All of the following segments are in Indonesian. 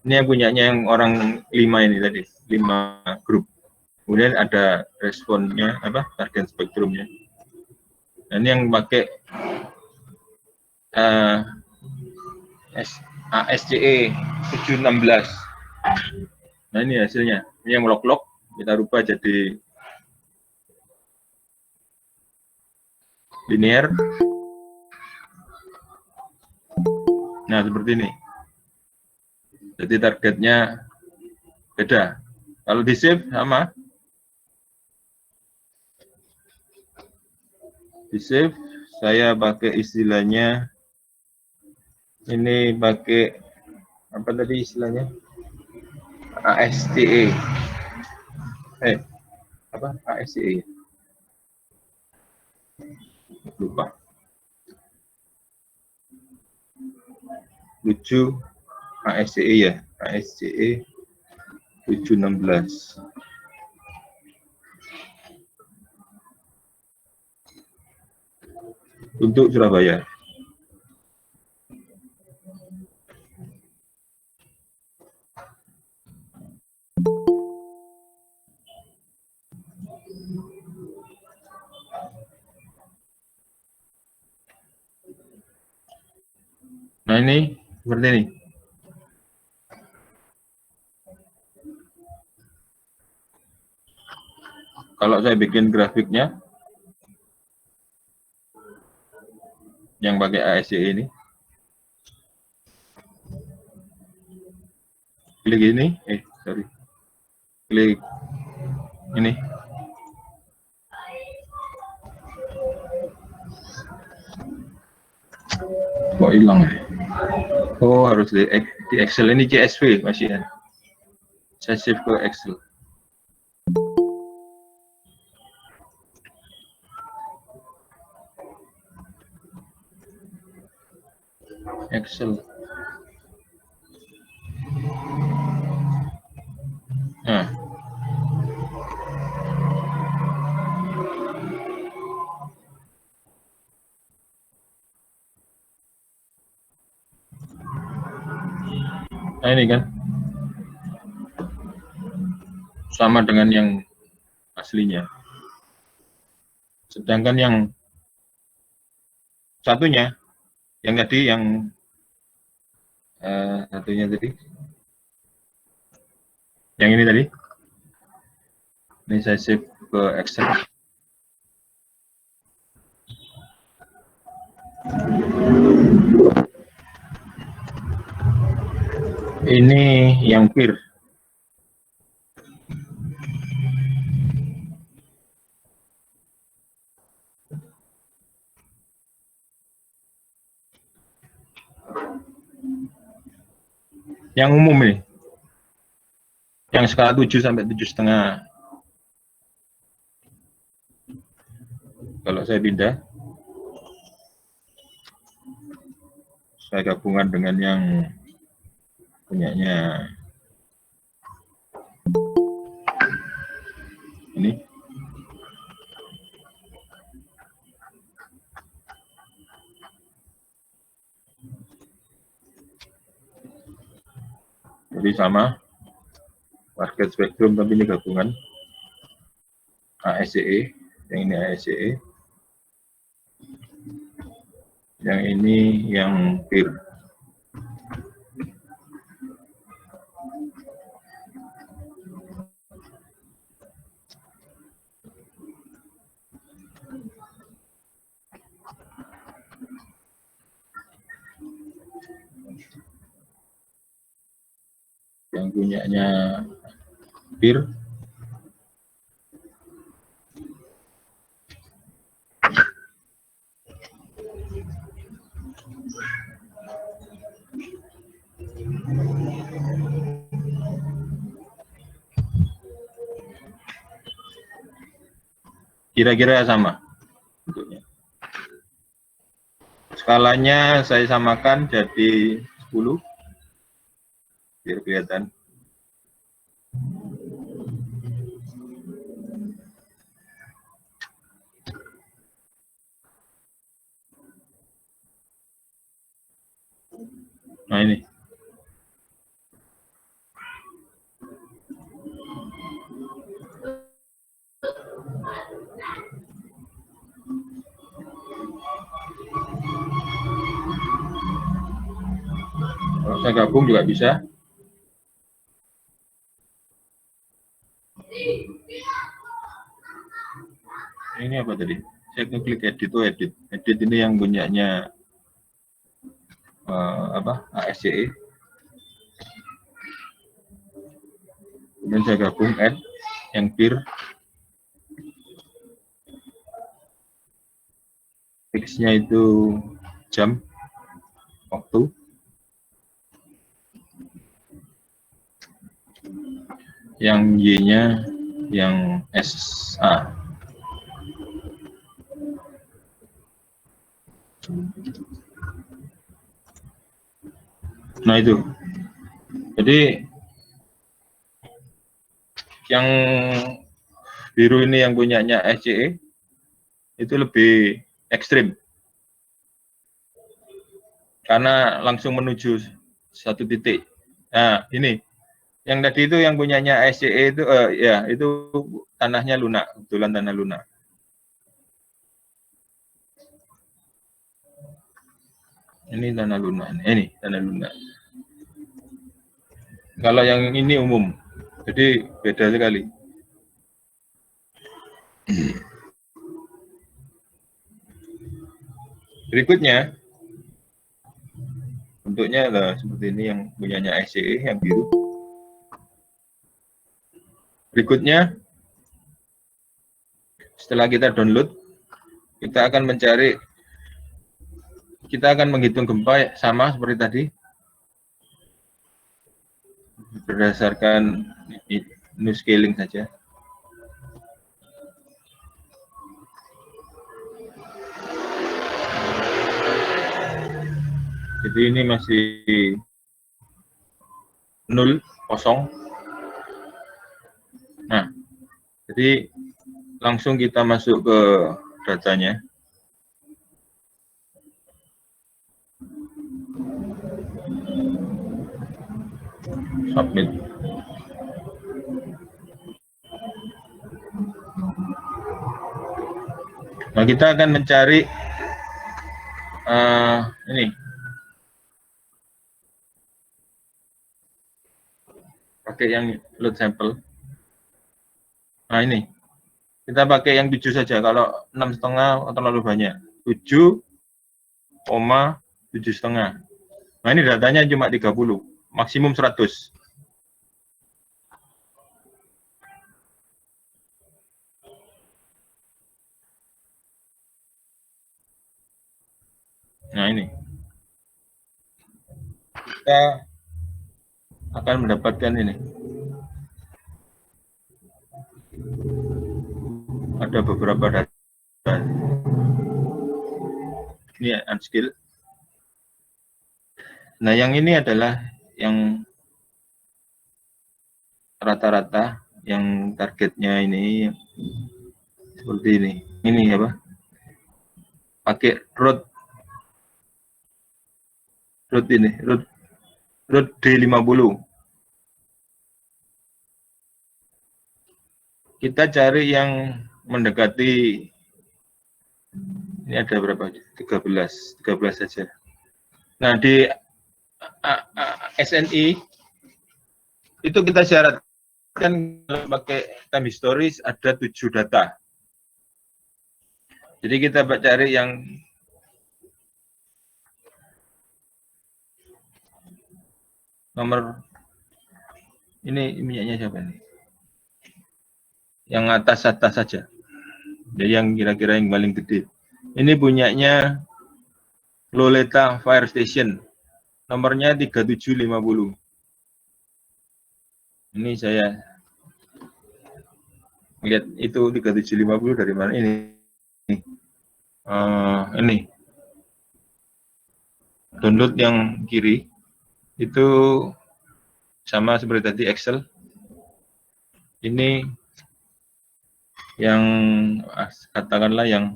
Ini yang punyanya yang orang 5 ini tadi, 5 grup. Kemudian ada responnya, target spektrumnya. Nah, ini yang pakai ASCE 716. Nah, ini hasilnya. Ini yang log-log kita rubah jadi linear. Nah, seperti ini. Jadi targetnya beda. Kalau di save sama. Di save saya pakai istilahnya ini pakai apa tadi istilahnya? ASCE. ASCE? Lupa. 7 ASCE ya, ASCE 716. Untuk Surabaya. Nah, ini seperti ini. Kalau saya bikin grafiknya yang pakai ASCE ini, klik ini, klik ini. Kok hilang ya? Oh, harus di Excel. Ini CSV masih ya. Saya save ke Excel. Excel. Nah. Nah, ini kan sama dengan yang aslinya. Sedangkan yang satunya, yang tadi, yang satunya tadi, yang ini tadi, ini saya save ke Excel. Ini yang PIR. Yang umum ini. Yang skala 7 sampai 7,5. Kalau saya pindah, saya gabungan dengan yang punyanya ini. Jadi sama, target spektrum, tapi ini gabungan ASCE, yang ini ASCE, yang ini yang PIR. Yang punyanya PIR. Kira-kira sama bentuknya. Skalanya saya samakan jadi 10 biar kelihatan. Nah, ini Saya gabung juga bisa. Ini apa tadi? Saya klik edit, edit. Edit ini yang punyanya ASCE. Kemudian saya gabung add yang peer. X-nya itu jam, waktu. Yang Y-nya yang SA. Nah itu. Jadi yang biru ini yang punyanya SCE itu lebih ekstrim. Karena langsung menuju satu titik. Nah, ini. Yang tadi itu yang punyanya SCE itu ya itu tanahnya lunak, kebetulan tanah lunak. Ini tanah lunak. Ini tanah lunak. Kalau yang ini umum. Jadi beda sekali. Berikutnya bentuknya adalah seperti ini yang punyanya SCE yang biru. Berikutnya setelah kita download, kita akan mencari, kita akan menghitung gempa sama seperti tadi berdasarkan new scaling saja. Jadi ini masih 0, kosong. Nah, jadi langsung kita masuk ke datanya. Submit. Nah, kita akan mencari ini. Pakai yang load sampel. Nah, ini. Kita pakai yang 7 saja. Kalau 6,5 terlalu banyak. 7,7,5. Nah, ini datanya cuma 30, maksimum 100. Nah, ini. Kita akan mendapatkan ini. Ada beberapa data. Ini unskill. Nah, yang ini adalah yang rata-rata, yang targetnya ini seperti ini. Ini apa? Pakai root ini, root D50. Kita cari yang mendekati, ini ada berapa? 13 saja. Nah, di SNI itu kita syaratkan pakai time histories ada 7 data. Jadi kita cari yang nomor ini, minyaknya siapa nih? Yang atas saja. Jadi yang kira-kira yang paling gede. Ini punyanya Loleta Fire Station. Nomornya 3750. Ini saya lihat itu 3750 dari mana ini? Ini. Download yang kiri itu sama seperti tadi Excel. Ini yang katakanlah yang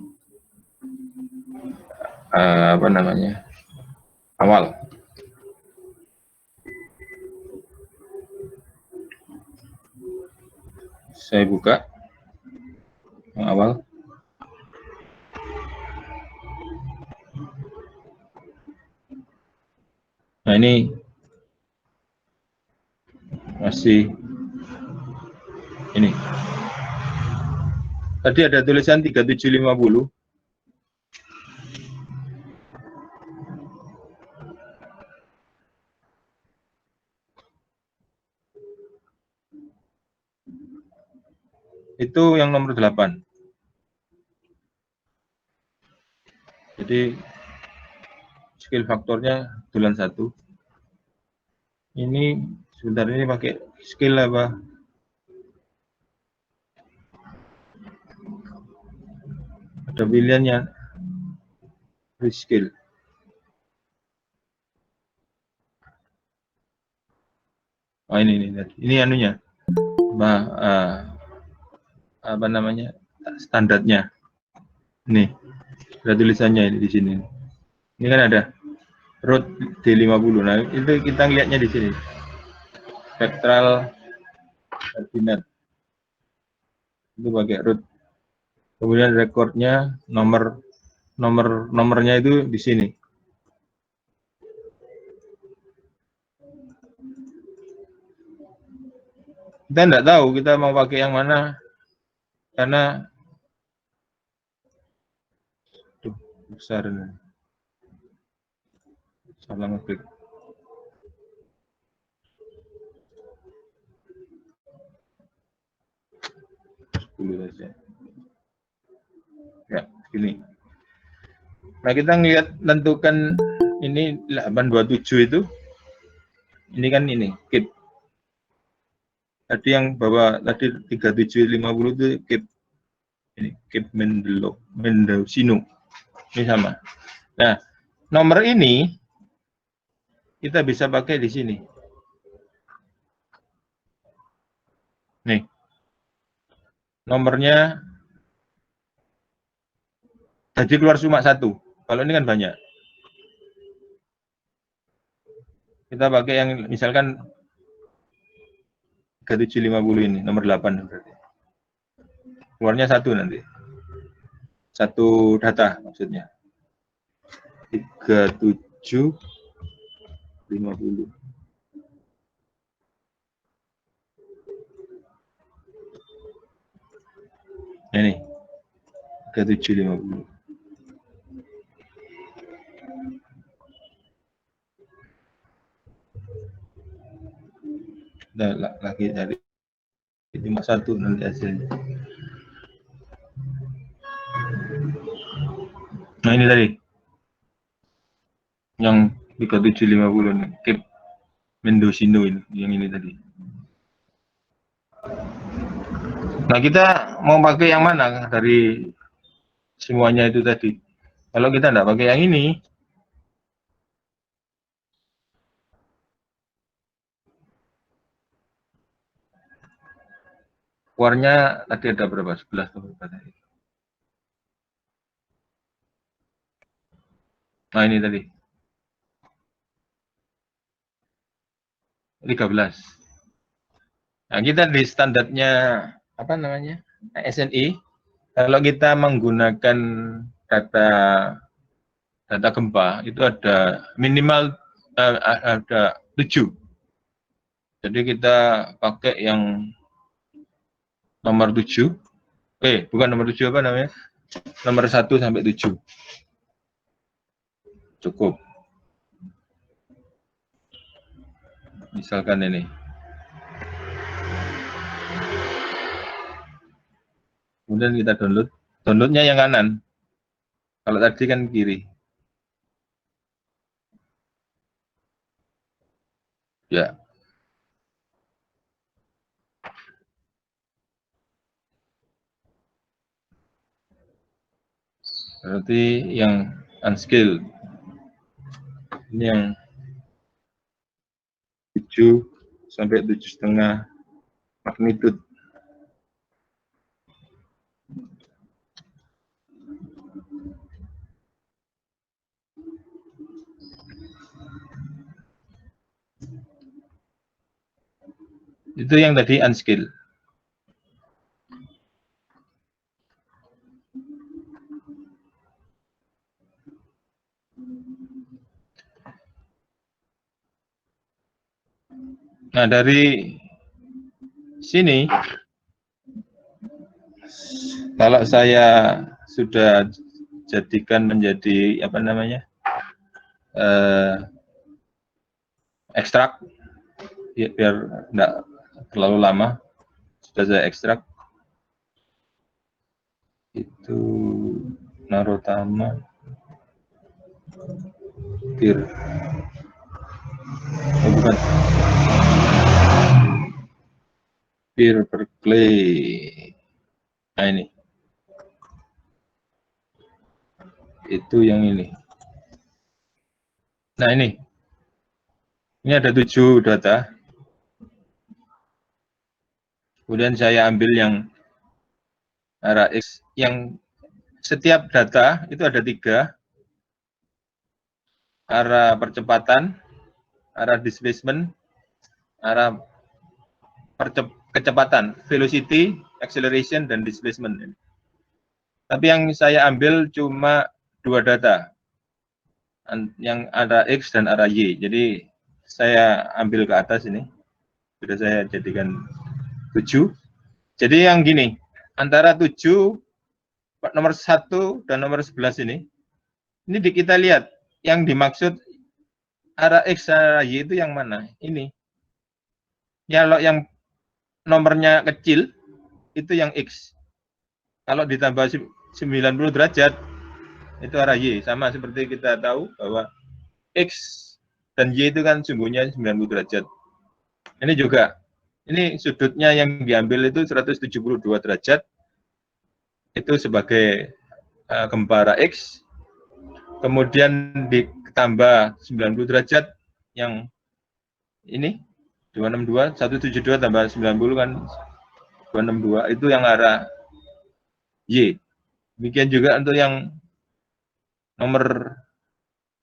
apa namanya? Awal. Saya buka yang awal. Nah, ini masih ini. Tadi ada tulisan 3750. Itu yang nomor 8. Jadi skill faktornya bulan 1. Ini sebentar, ini pakai skill apa? Ada pilihannya free skill. Oh ini anunya. Apa namanya? Standarnya. Nih. Ada tulisannya ini di sini. Ini kan ada root D50. Nah, itu kita lihatnya di sini. Spectral coordinate. Itu pakai root. Kemudian rekornya nomornya itu di sini. Kita enggak tahu kita mau pakai yang mana karena besar ini. Salah ngeklik. Saja. Ya, ini. Nah, kita ngelihat tentukan ini 827 itu. Ini kan ini, keep. Tadi yang bawah tadi 3750 itu keep ini, keep Mendocino. Ini sama. Nah, nomor ini kita bisa pakai di sini. Nih. Nomornya jadi keluar cuma 1. Kalau ini kan banyak. Kita pakai yang misalkan 3750 ini, nomor 8 berarti. Keluarnya 1 nanti. 1 data maksudnya. 3750. Ini 3750. Nah, lagi dari 51 nanti hasilnya. Nah, ini tadi yang 3750 nih, keep Mendocino ini, yang ini tadi. Nah, kita mau pakai yang mana dari semuanya itu tadi? Kalau kita enggak pakai yang ini, keluarnya tadi ada berapa? 11 atau berapa tadi? Nah, ini tadi. 13. Nah, kita di standarnya apa namanya? SNI. Kalau kita menggunakan data gempa itu ada minimal ada 7. Jadi kita pakai yang nomor 7. Bukan nomor 7 apa namanya? Nomor 1 sampai 7. Cukup. Misalkan ini. Kemudian kita download. Downloadnya yang kanan. Kalau tadi kan kiri. Ya. Berarti yang unskilled. Ini yang 7 sampai 7,5 magnitude. Itu yang tadi unskill. Nah, dari sini kalau saya sudah jadikan menjadi apa namanya ekstrak ya, biar enggak terlalu lama, sudah saya ekstrak itu Narotama bir bukan bir Berkeley. Nah ini itu yang ini. Nah ini ada 7 data. Kemudian saya ambil yang arah X, yang setiap data itu ada 3, arah percepatan, arah displacement, arah kecepatan, velocity, acceleration, dan displacement. Tapi yang saya ambil cuma 2 data, yang arah X dan arah Y. Jadi saya ambil ke atas ini, sudah saya jadikan 7. Jadi yang gini, antara 7, nomor 1 dan nomor 11 ini kita lihat yang dimaksud arah X arah Y itu yang mana? Ini. Kalau yang nomornya kecil, itu yang X. Kalau ditambah 90 derajat, itu arah Y. Sama seperti kita tahu bahwa X dan Y itu kan sumbunya 90 derajat. Ini juga, ini sudutnya yang diambil itu 172 derajat, itu sebagai gempa arah X. Kemudian ditambah 90 derajat, yang ini, 262, 172 tambah 90 kan 262, itu yang arah Y. Demikian juga untuk yang nomor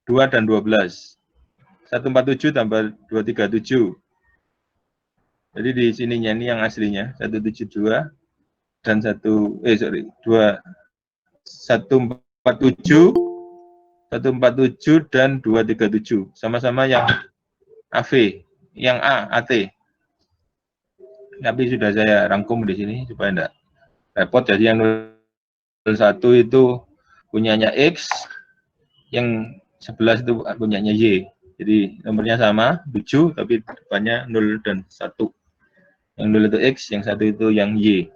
2 dan 12. 147 tambah 237. Jadi di sininya ini yang aslinya 172 dan 147 dan 237. Sama-sama yang AV, yang AT. Tapi sudah saya rangkum di sini supaya enggak repot. Jadi yang 01 itu punyanya X, yang 11 itu punyanya Y. Jadi nomornya sama, 7, tapi depannya 0 dan 1. Yang 0 itu X, yang 1 itu yang Y.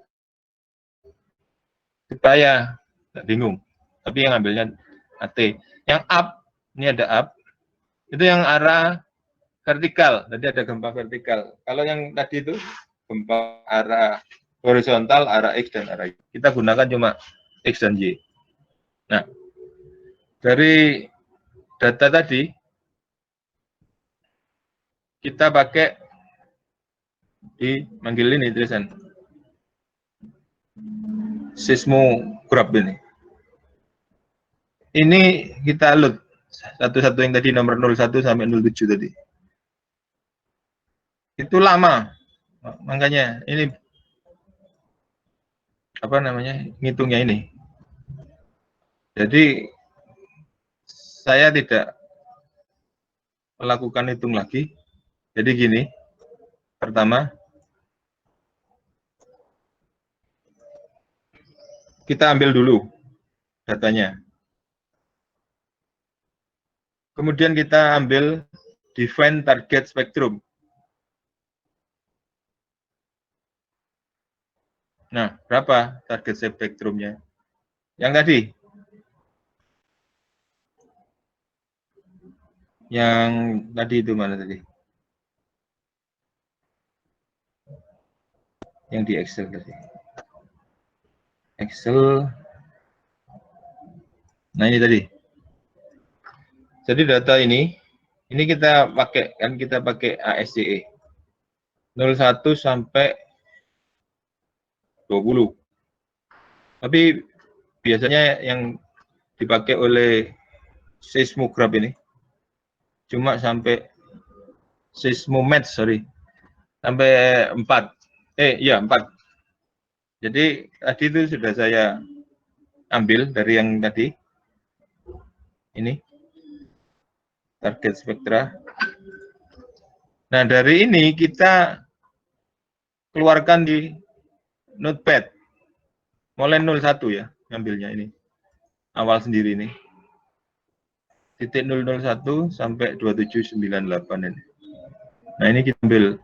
Supaya nggak bingung. Tapi yang ambilnya AT. Yang up, ini ada up, itu yang arah vertikal. Tadi ada gempa vertikal. Kalau yang tadi itu gempa arah horizontal, arah X dan arah Y. Kita gunakan cuma X dan Y. Nah, dari data tadi, kita pakai di manggil ini tulisan seismograf ini. Ini kita load satu-satu yang tadi nomor 01 sampai 07 tadi. Itu lama. Makanya ini apa namanya? Ngitungnya ini. Jadi saya tidak melakukan hitung lagi. Jadi gini. Pertama, kita ambil dulu datanya. Kemudian kita ambil define target spectrum. Nah, berapa target spektrumnya? Yang tadi. Yang tadi itu mana tadi? Yang di Excel tadi. Excel. Nah, ini tadi. Jadi data ini kita pakai, kan kita pakai ASCE. 01 sampai 20. Tapi biasanya yang dipakai oleh seismograf ini cuma sampai seismomet, sampai 4. Iya 4. Jadi tadi itu sudah saya ambil dari yang tadi. Ini target spektra. Nah, dari ini kita keluarkan di notepad. Mulai 01 ya, ngambilnya ini. Awal sendiri ini. Titik 001 sampai 2798 ini. Nah, ini kita ambil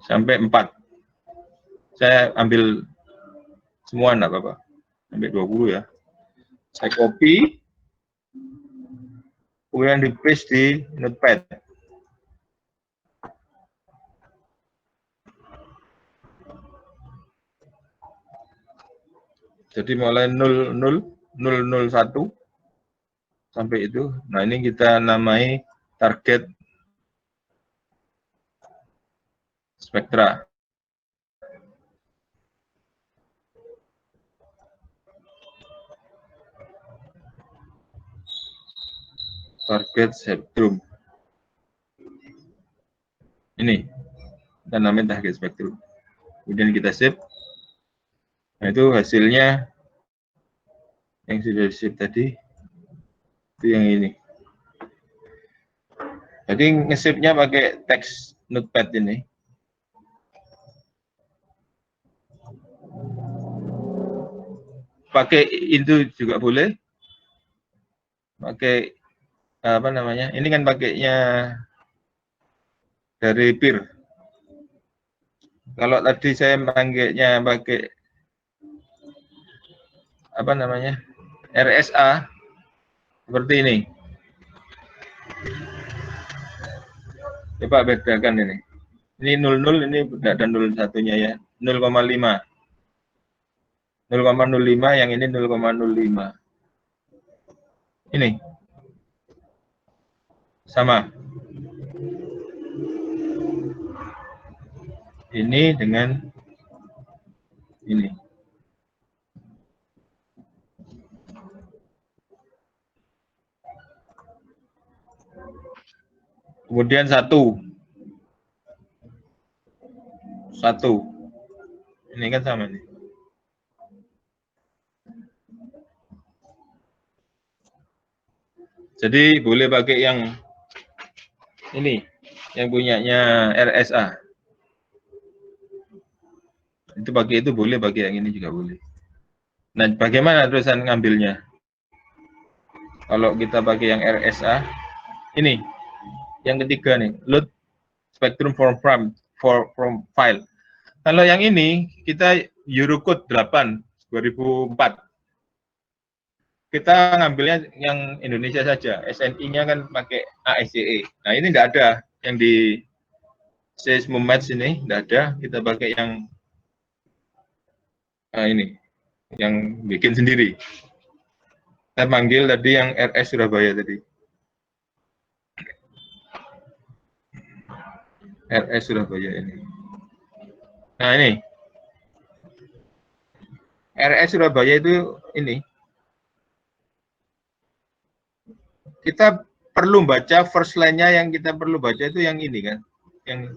sampai 4. Saya ambil semua enggak apa-apa. Sampai 20 ya. Saya copy. Kemudian di paste di notepad. Jadi mulai 001 sampai itu. Nah, ini kita namai target spektra. Target spektrum. Ini kita namai target spektrum. Kemudian kita save. Nah, itu hasilnya yang sudah di-save tadi. Itu yang ini. Jadi nge-save-nya pakai teks notepad ini. Pakai itu juga boleh. Pakai apa namanya? Ini kan pakainya dari PIR. Kalau tadi saya manggilnya pakai apa namanya? RSA seperti ini. Coba bedakan ini. Ini 00, ini tidak ada 01-nya ya. 0,5. 0,05, yang ini 0,05. Ini. Sama. Ini dengan ini. Kemudian 1. Ini kan sama nih. Jadi boleh pakai yang ini, yang punyanya RSA. Itu pakai itu boleh, pakai yang ini juga boleh. Nah, bagaimana terusan ngambilnya? Kalau kita pakai yang RSA, ini yang ketiga nih, load spectrum from file. Kalau yang ini kita Eurocode 8 2004. Kita ngambilnya yang Indonesia saja. SNI-nya kan pakai ASCE. Nah, ini enggak ada yang di Seismomatch ini, enggak ada. Kita pakai yang ini, yang bikin sendiri. Saya panggil tadi yang RS Surabaya tadi. RS Surabaya ini. Nah, ini. RS Surabaya itu ini. Kita perlu baca first line-nya, yang kita perlu baca itu yang ini kan. Yang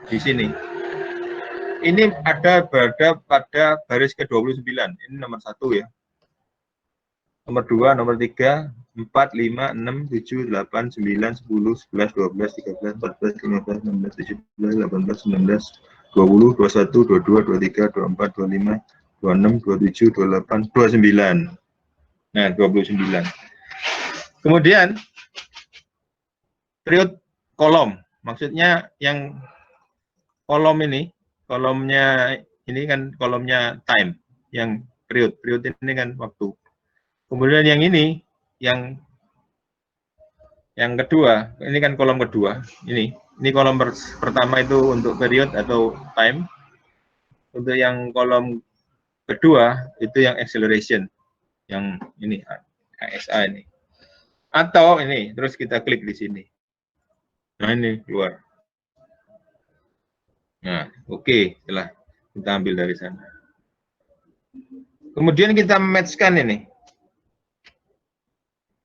di sini. Ini ada berada pada baris ke-29. Ini nomor 1 ya. Nomor 2, nomor 3, 4, 5, 6, 7, 8, 9, 10, 11, 12, 13, 14, 15, 16, 17, 18, 19, 20, 21, 22, 23, 24, 25, 26, 27, 28, 29. Nah, 29. Kemudian, period kolom. Maksudnya yang kolom ini, kolomnya ini kan kolomnya time. Yang period ini kan waktu. Kemudian yang ini, yang kedua, ini kan kolom kedua. Ini kolom pertama itu untuk period atau time. Untuk yang kolom kedua itu yang acceleration, yang ini ASA ini. Atau ini terus kita klik di sini. Nah, ini keluar. Nah, oke, setelah kita ambil dari sana. Kemudian kita match-kan ini.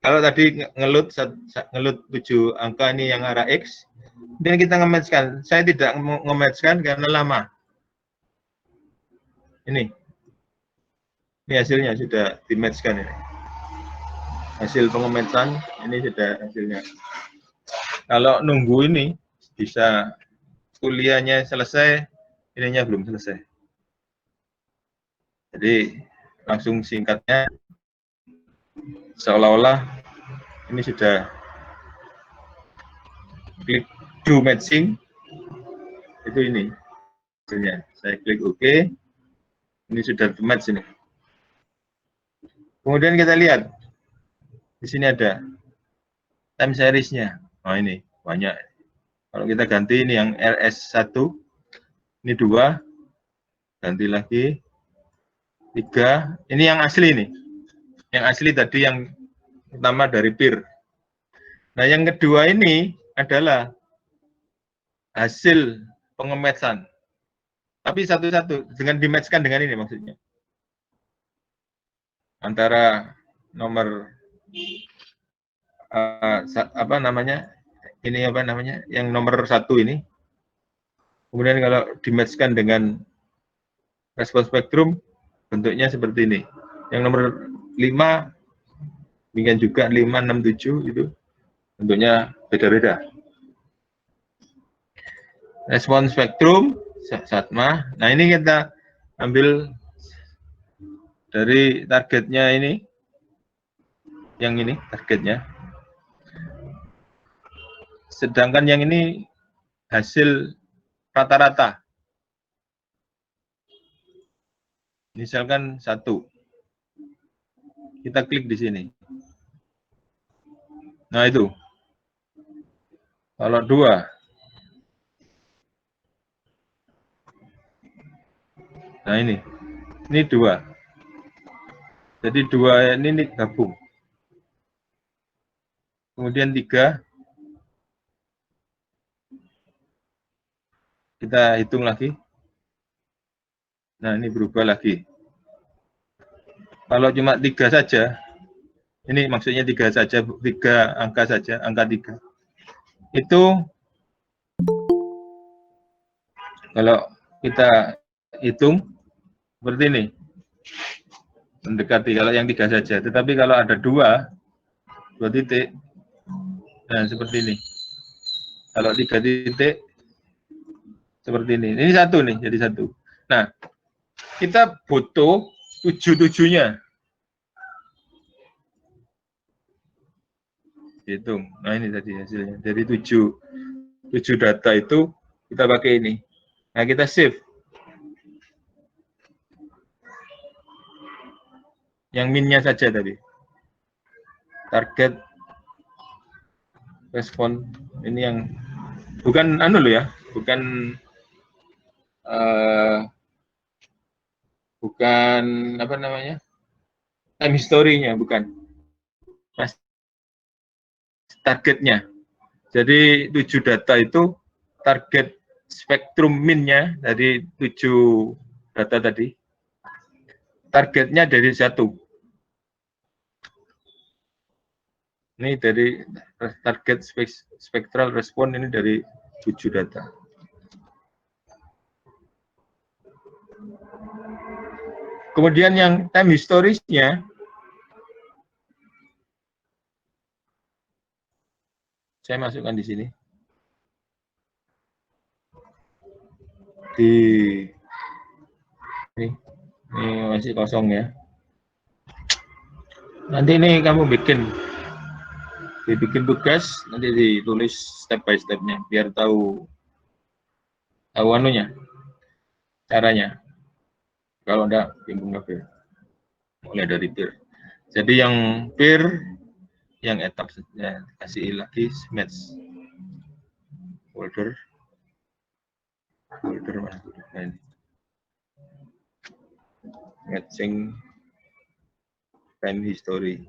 Kalau tadi ngelut 7 angka ini yang arah X, dan kita nge-match-kan. Saya tidak nge-match-kan karena lama. Ini hasilnya sudah di-match-kan ini. Hasil pengematchan ini sudah hasilnya. Kalau nunggu ini bisa kuliahnya selesai, ininya belum selesai. Jadi langsung singkatnya, seolah-olah ini sudah klik do matching, itu ini hasilnya. Saya klik OK, ini sudah match ini. Kemudian kita lihat di sini ada time series-nya. Oh ini banyak. Kalau kita ganti ini yang RS1, ini 2, ganti lagi 3. Ini yang asli nih. Yang asli tadi yang pertama dari PIR. Nah, yang kedua ini adalah hasil pengematchan. Tapi satu-satu dengan dimatchkan dengan ini maksudnya. Antara nomor apa namanya? Ini apa namanya? Yang nomor 1 ini. Kemudian kalau dimatchkan dengan respon spektrum bentuknya seperti ini. Yang nomor 5 demikian juga 5, 6, 7 itu bentuknya beda-beda. Respon spektrum SATMA. Nah, ini kita ambil dari targetnya ini. Yang ini targetnya. Sedangkan yang ini hasil rata-rata. Misalkan 1. Kita klik di sini. Nah, itu. Kalau 2. Nah, ini. Ini 2. Jadi 2 ini gabung. Kemudian 3. Kita hitung lagi. Nah, ini berubah lagi. Kalau cuma 3 saja, ini maksudnya 3 saja, 3 angka saja, angka 3. Itu kalau kita hitung seperti ini. Mendekati kalau yang 3 saja. Tetapi kalau ada 2 titik, nah seperti ini. Kalau 3 titik, seperti ini. Ini 1 nih, jadi 1. Nah, kita butuh 7-7-nya. Hitung. Nah, ini tadi hasilnya. Jadi 7 data itu kita pakai ini. Nah, kita save. Yang min-nya saja tadi. Target respon ini yang bukan anu loh ya, bukan bukan apa namanya? Time history-nya bukan. Mas targetnya. Jadi 7 data itu target spektrum min-nya dari 7 data tadi. Targetnya dari 1. Ini dari target spektral respon ini dari 7 data. Kemudian yang time historisnya, saya masukkan di sini. Ini masih kosong ya. Nanti ini kamu bikin tugas, nanti ditulis step by step-nya biar tahu anunya, caranya. Kalau enggak bingung kabeh. Mulai dari PIR. Jadi yang PIR, yang etap ya, kasih lagi match folder mana? Nah, ini. Matching time history.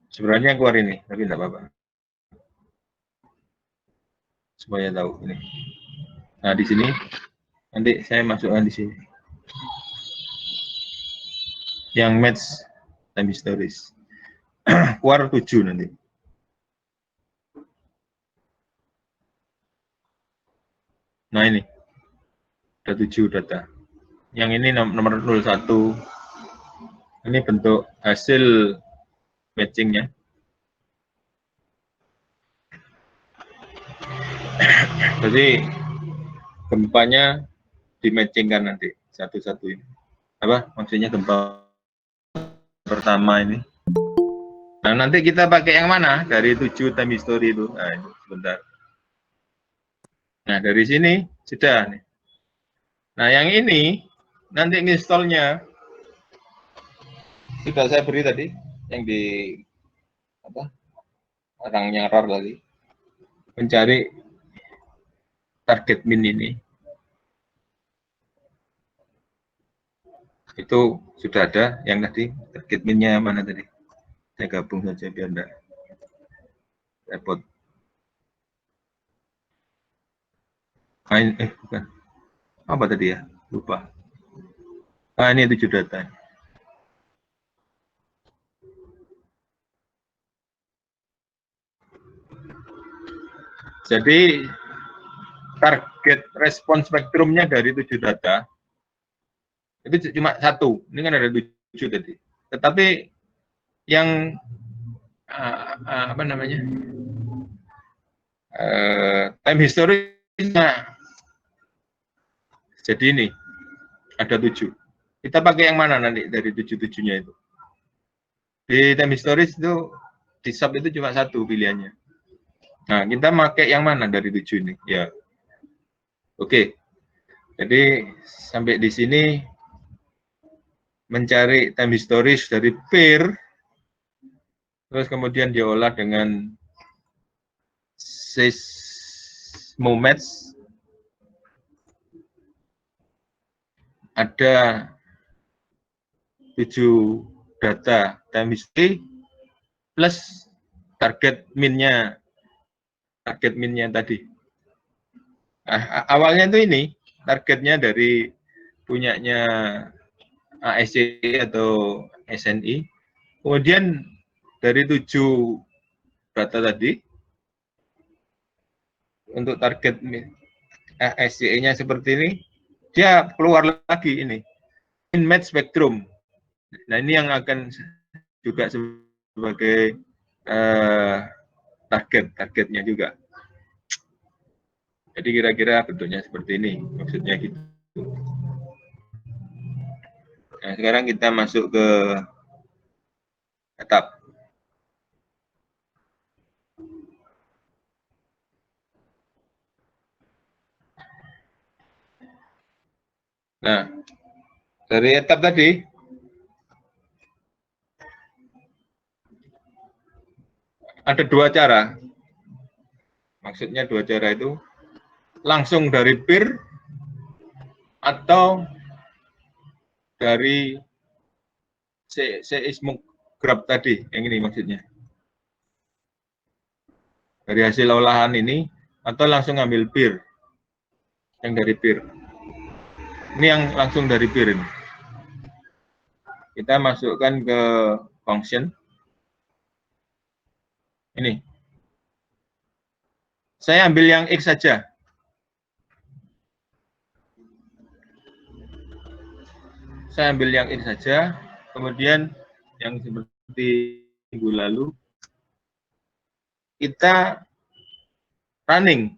Sebenarnya keluar ini, tapi enggak apa-apa. Supaya tahu ini. Nah, di sini nanti saya masukkan di sini. Yang match time histories. Keluar 7 nanti. Nah, ini. Ada 7 data. Yang ini nomor 01. Ini bentuk hasil matchingnya. Jadi gempanya dimatchingkan nanti satu-satu ini. Apa maksudnya gempa pertama ini? Nah, nanti kita pakai yang mana dari 7 time history itu? Nah, ini sebentar. Nah, dari sini sudah nih. Nah, yang ini nanti installnya sudah saya beri tadi yang di apa? Orangnya RAR tadi. Mencari target min ini. Itu sudah ada yang tadi target minnya mana tadi? Saya gabung saja biar enggak repot. Main bukan. Apa tadi ya? Lupa. Ah, ini 7 data. Jadi target respon spektrumnya dari 7 data itu cuma satu. Ini kan ada 7 tadi. Tetapi yang apa namanya? Time history-nya jadi ini ada 7. Kita pakai yang mana nanti dari 7-7-nya itu? Di time history itu di sub itu cuma satu pilihannya. Nah, kita pakai yang mana dari 7 ini? Ya. Oke. Jadi sampai di sini mencari time historis dari peer, terus kemudian diolah dengan seismometers. Ada 7 data time history plus target minnya tadi. Nah, awalnya itu ini targetnya dari punyanya ASC atau SNI. Kemudian dari 7 data tadi untuk target ASCE-nya seperti ini, dia keluar lagi ini min match spectrum. Nah, ini yang akan juga sebagai targetnya juga. Jadi kira-kira bentuknya seperti ini, maksudnya gitu. Nah, sekarang kita masuk ke etap. Nah, dari etap tadi, ada 2 cara. Maksudnya 2 cara itu langsung dari peer atau dari seismograph tadi, yang ini maksudnya. Dari hasil olahan ini, atau langsung ambil peer, yang dari peer. Ini yang langsung dari peer ini. Kita masukkan ke function. Ini. Saya ambil yang X saja. Saya ambil yang X saja, kemudian yang seperti minggu lalu, kita running.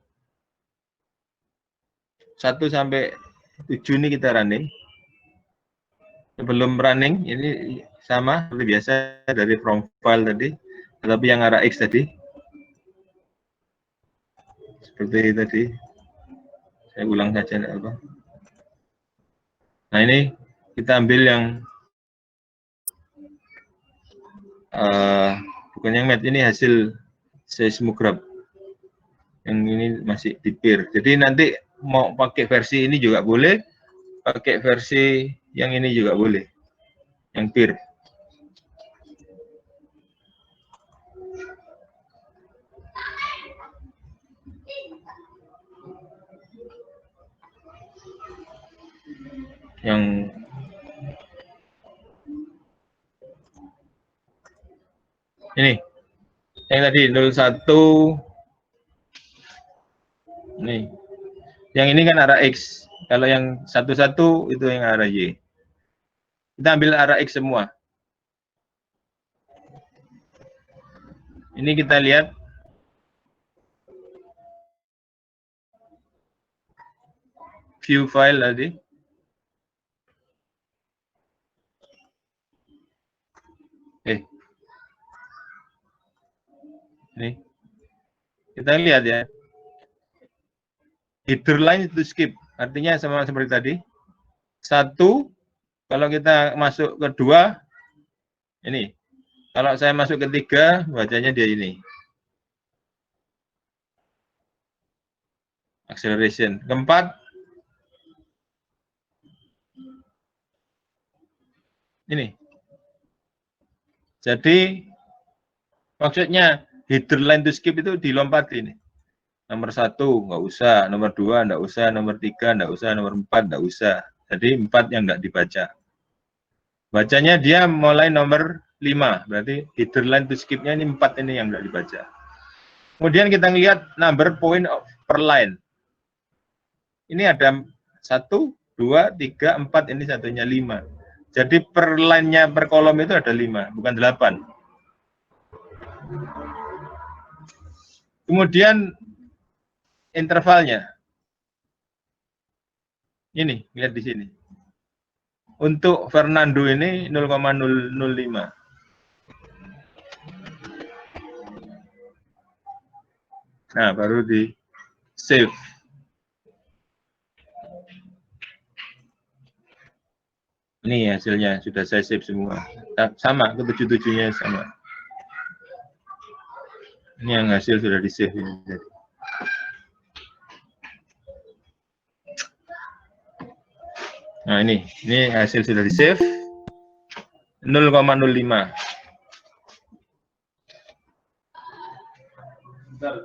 1 sampai 7 ini kita running. Sebelum running, ini sama seperti biasa dari from file tadi, tetapi yang arah X tadi. Seperti tadi. Saya ulang saja. Nah, ini kita ambil yang bukan yang mat, ini hasil seismograph. Yang ini masih di peer. Jadi nanti mau pakai versi ini juga boleh, pakai versi yang ini juga boleh, yang peer. Yang ini, yang tadi 01, ini. Yang ini kan arah X. Kalau yang 11 itu yang arah Y. Kita ambil arah X semua. Ini kita lihat view file tadi. Nih, kita lihat ya. Header line itu skip, artinya sama seperti tadi. 1, kalau kita masuk ke 2, ini. Kalau saya masuk ke 3, bacanya dia ini. Acceleration. Keempat, ini. Jadi, maksudnya header line to skip itu dilompatin. Nomor 1 nggak usah, nomor 2 nggak usah, nomor 3 nggak usah, nomor 4 nggak usah. Jadi 4 yang nggak dibaca. Bacanya dia mulai nomor 5, berarti header line to skip-nya ini 4 ini yang nggak dibaca. Kemudian kita lihat number point per line. Ini ada 1, 2, 3, 4, ini satunya 5. Jadi per line-nya per kolom itu ada 5, bukan 8. Kemudian intervalnya. Ini, lihat di sini. Untuk Fernando ini 0,005. Nah, baru di save. Ini hasilnya, sudah saya save semua. Sama, ke-77-nya sama. Ini yang hasil sudah di save ini. Nah, ini hasil sudah di save. 0,05. Bentar.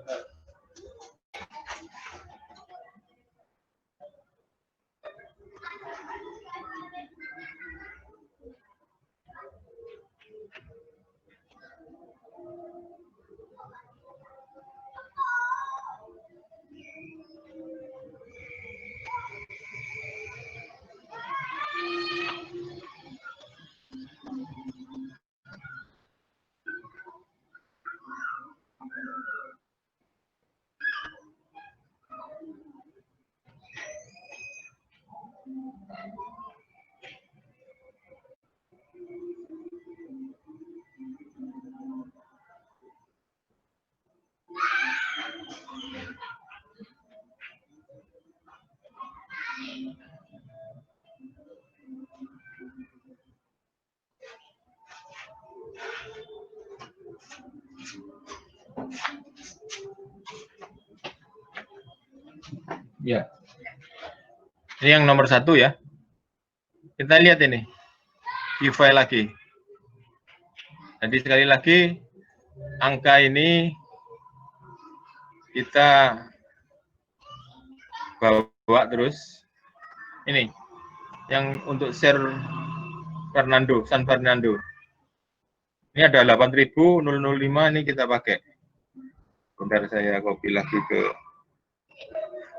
Ya, ini yang nomor 1 ya. Kita lihat ini, view file lagi. Jadi sekali lagi, angka ini kita bawa terus. Ini, yang untuk share San Fernando. Ini ada 8.005, ini kita pakai. Bentar saya copy lagi ke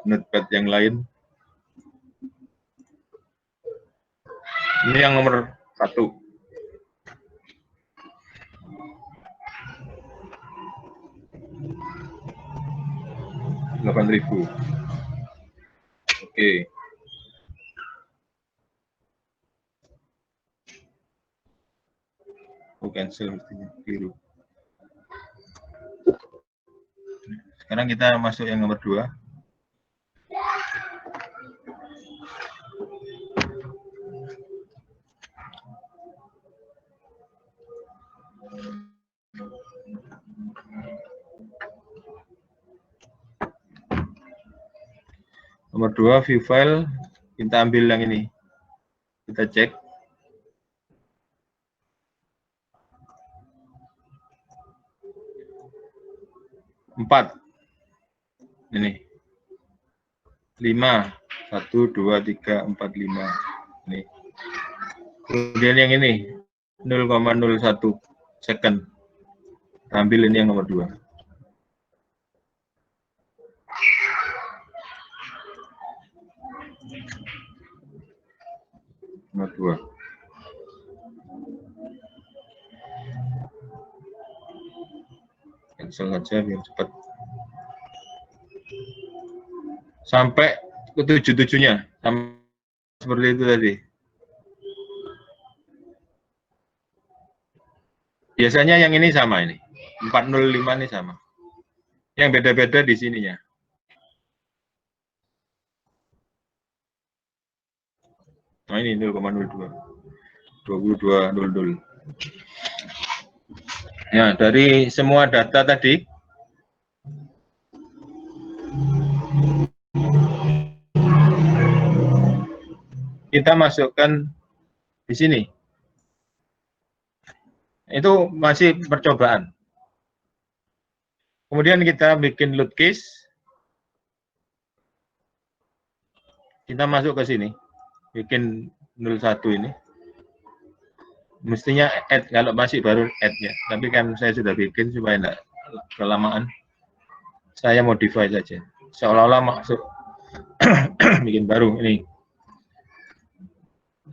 notepad yang lain. Ini yang nomor 1. $8.000. Oke. Cancel mestinya biru. Sekarang kita masuk yang nomor 2. Nomor 2, view file, kita ambil yang ini. Kita cek. Empat. Ini. 5. 1, 2, 3, 4, 5. Ini. Kemudian yang ini. 0,01 second. Ambil ini yang nomor 2. Nomor 2. Cancel saja biar cepat. Sampai ke 77-nya. Sama seperti itu tadi. Biasanya yang ini sama ini. 405 ini sama. Yang beda-beda di sininya. Nah ini 0,02. 22.00. Ya, dari semua data tadi, kita masukkan di sini. Itu masih percobaan. Kemudian kita bikin load case. Kita masuk ke sini. Bikin 01 ini. Mestinya add, kalau masih baru add ya. Tapi kan saya sudah bikin supaya enggak kelamaan. Saya modify saja. Seolah-olah masuk bikin baru ini.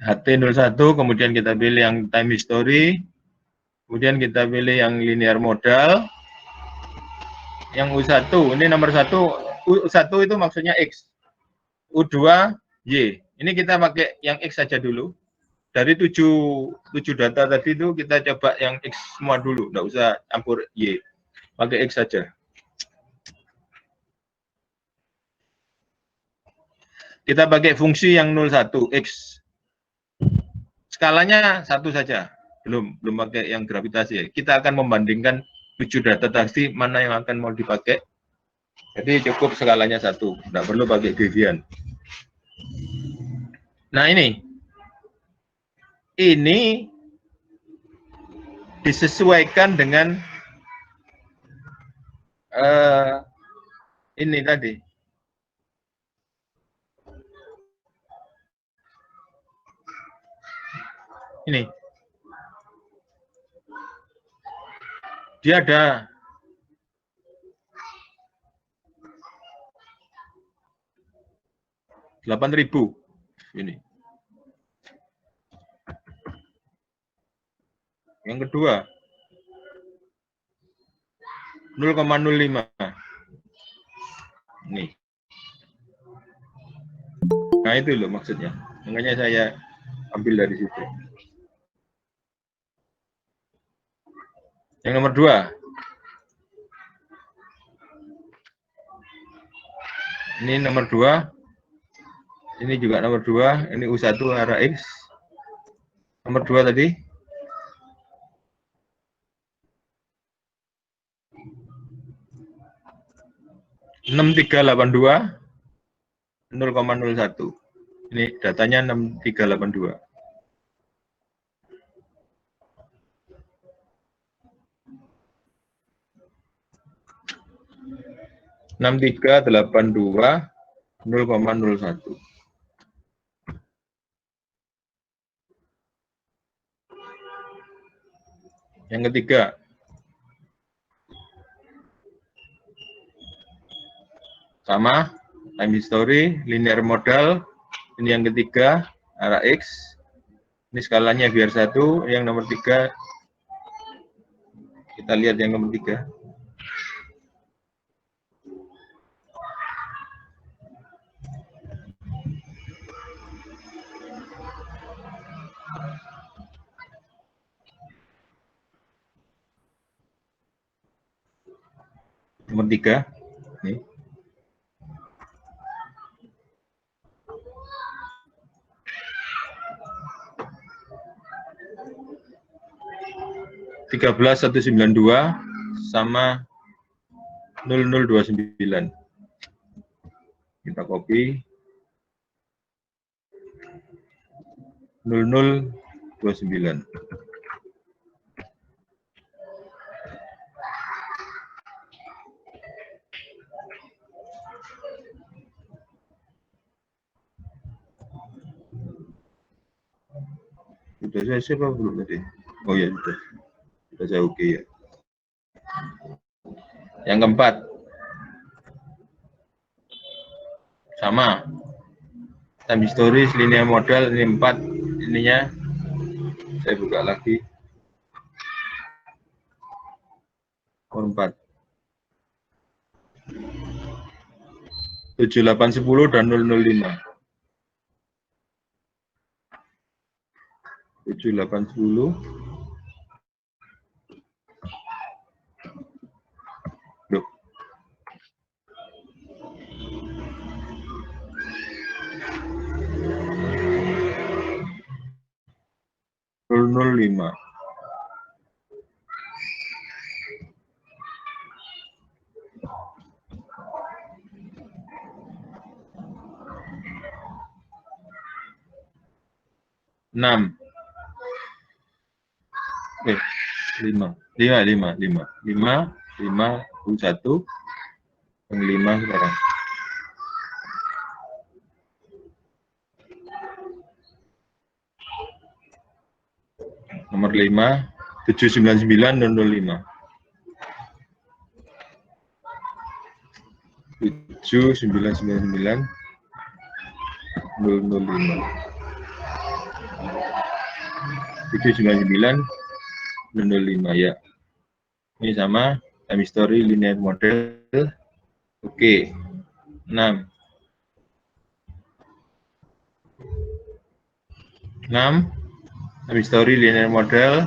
HT01, kemudian kita pilih yang time history. Kemudian kita pilih yang linear modal. Yang U1, ini nomor 1, U1 itu maksudnya X. U2, Y. Ini kita pakai yang X saja dulu. Dari 7 data tadi itu kita coba yang X semua dulu, nggak usah campur Y. Pakai X saja. Kita pakai fungsi yang 01, X. Skalanya 1 saja, belum pakai yang gravitasi. Kita akan membandingkan 7 data tadi mana yang akan mau dipakai. Jadi cukup skalanya 1, nggak perlu pakai devian. Nah ini disesuaikan dengan ini tadi. Ini. Dia ada $8.000 ini. Yang kedua 0,05. Nih. Nah itu loh maksudnya. Makanya saya ambil dari situ. Yang nomor 2. Ini nomor 2. Ini juga nomor 2. Ini U1 arah X. Nomor 2 tadi. $6.382 0,01. Ini datanya 6.382. $6.382 0,01. Yang ketiga sama, time history, linear modal. Ini yang ketiga, arah X. Ini skalanya biar 1. Yang nomor 3, kita lihat yang nomor 3. Nomor 3. Nih. $13.192 sama 0029. Kita copy 0029. Sudah saya siapa belum tadi? Oh ya sudah. Sudah saya oke ya. Yang keempat. Sama. Time history, linear modal, ini 4. Ininya saya buka lagi. Nomor 4. 7810 dan 005. 7, 8, 10. Duh. Nol 05. Enam. 5. 1. Yang 5 sekarang. Nomor 5, 799 005. 799 005. 799 005 ya. Ini sama time history linear model. Oke. 6. 6. Time history linear model.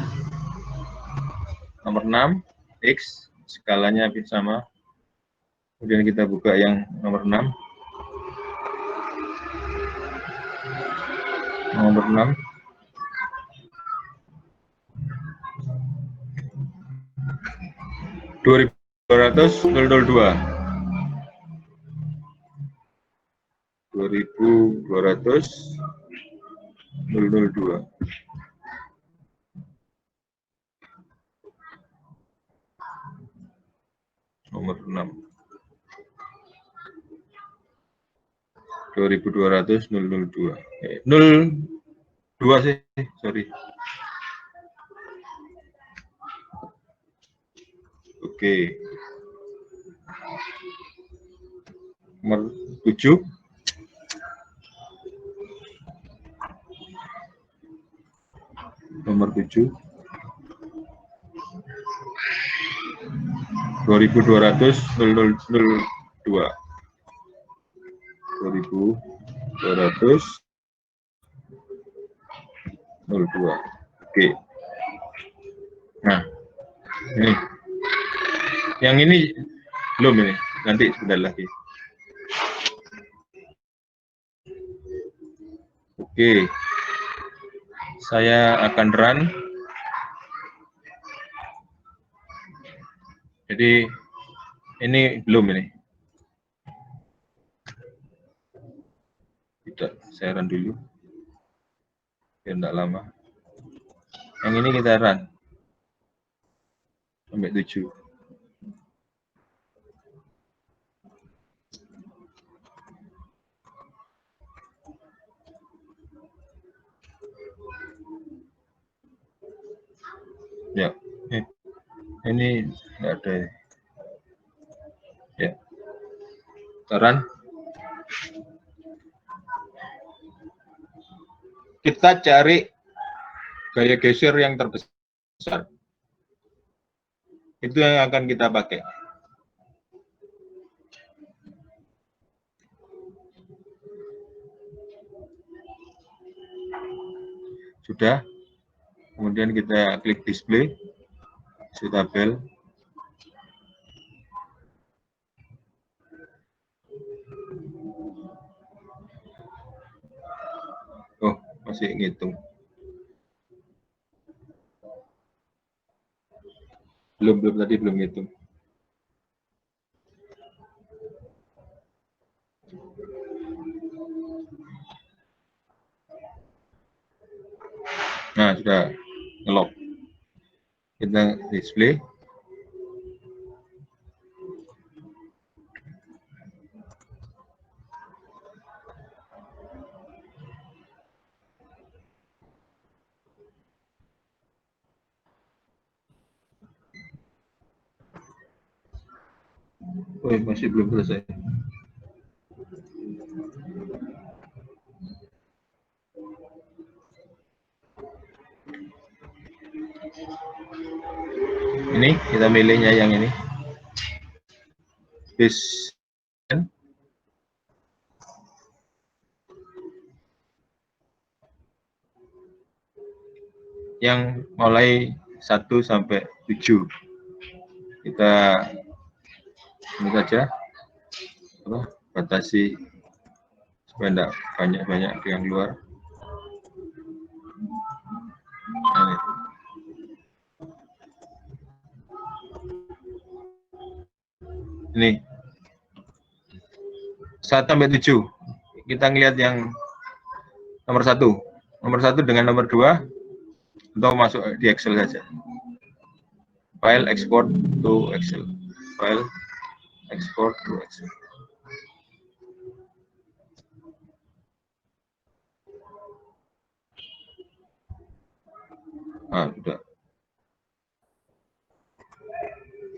Nomor 6 X, skalanya sama. Kemudian kita buka yang nomor 6. Nomor 6. 2200 002. 2200 002. Nomor 6. 2200 002. 02 sih, sorry. Oke. Nomor 7. Nomor 7. 2200 002. 2200 02. Oke. Nah, ini. Yang ini belum ini. Nanti sebentar lagi. Oke. Saya akan run. Jadi ini belum ini. Tidak, saya run dulu. Biar tidak lama. Yang ini kita run. Sampai 7. Ya, ini nggak ada. Ya, run. Kita cari gaya geser yang terbesar. Itu yang akan kita pakai. Sudah. Kemudian kita klik display, tabel. Oh, masih ngitung. Belum tadi belum ngitung. Nah, sudah ngelock. Kita display. Oh, masih belum selesai. Ini kita milihnya yang ini. Base. yang mulai 1 sampai 7. Kita ini saja batasi supaya tidak banyak-banyak yang keluar. Ini 1 sampai 7. Kita ngelihat yang nomor 1. Nomor 1 dengan nomor 2 atau masuk di Excel saja. File export to Excel. File export to Excel. Sudah.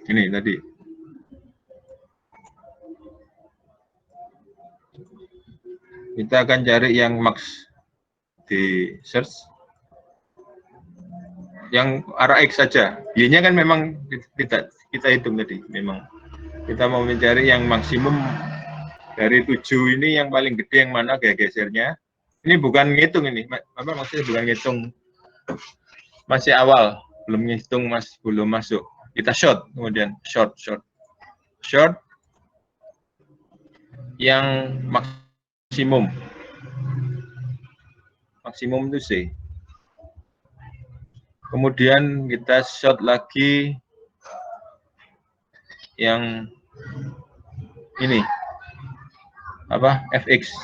Ini tadi. Kita akan cari yang max di search. Yang arah X saja. Y-nya kan memang tidak kita hitung tadi. Memang kita mau mencari yang maksimum dari 7 ini yang paling gede yang mana gesernya. Ini bukan ngitung ini. Apa maksudnya bukan ngitung. Masih awal, belum ngitung, belum masuk. Kita short, kemudian short yang maksimum itu C. Kemudian kita short lagi yang ini apa FX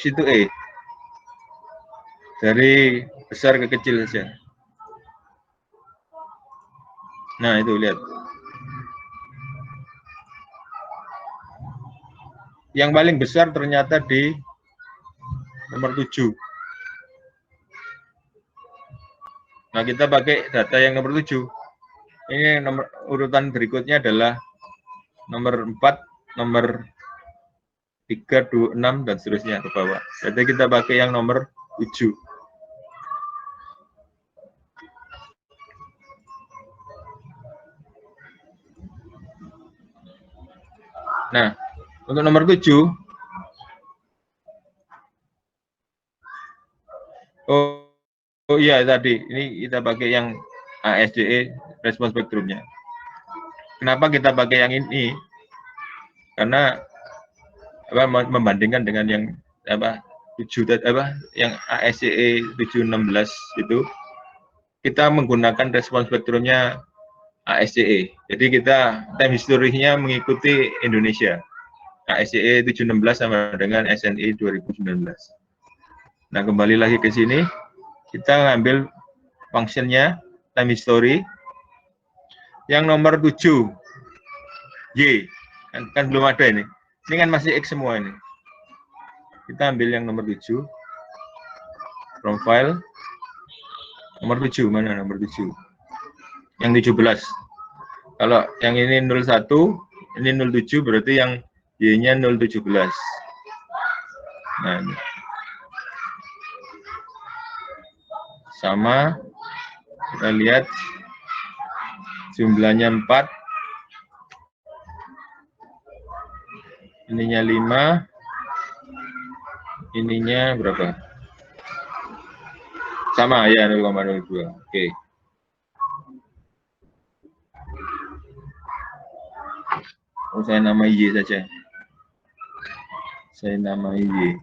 itu E, dari besar ke kecil saja. Nah itu lihat, yang paling besar ternyata di nomor 7. Nah, kita pakai data yang nomor 7. Ini nomor urutan berikutnya adalah nomor 4, nomor 3, 2, 6, dan seterusnya ke bawah. Jadi kita pakai yang nomor 7. Nah, untuk nomor 7, oh iya tadi, ini kita pakai yang ASDE respons spektrumnya. Kenapa kita pakai yang ini? Karena membandingkan dengan yang 7 yang ASCE 716 itu, kita menggunakan respons spektrumnya ASCE. Jadi kita time history-nya mengikuti Indonesia. ASCE 716 sama dengan SNI 2019. Nah, kembali lagi ke sini, kita ngambil functionnya time history yang nomor 7 Y, kan belum ada ini. Ini kan masih X semua ini. Kita ambil yang nomor 7 from file nomor 7, mana nomor 7? Yang 17. Kalau yang ini 01, ini 07, berarti yang Y-nya 017. Nah, ini. Sama, kita lihat jumlahnya 4, ininya 5, ininya berapa? Sama ya, 0,02. Oke. Saya nama Y saja. Saya nama Y,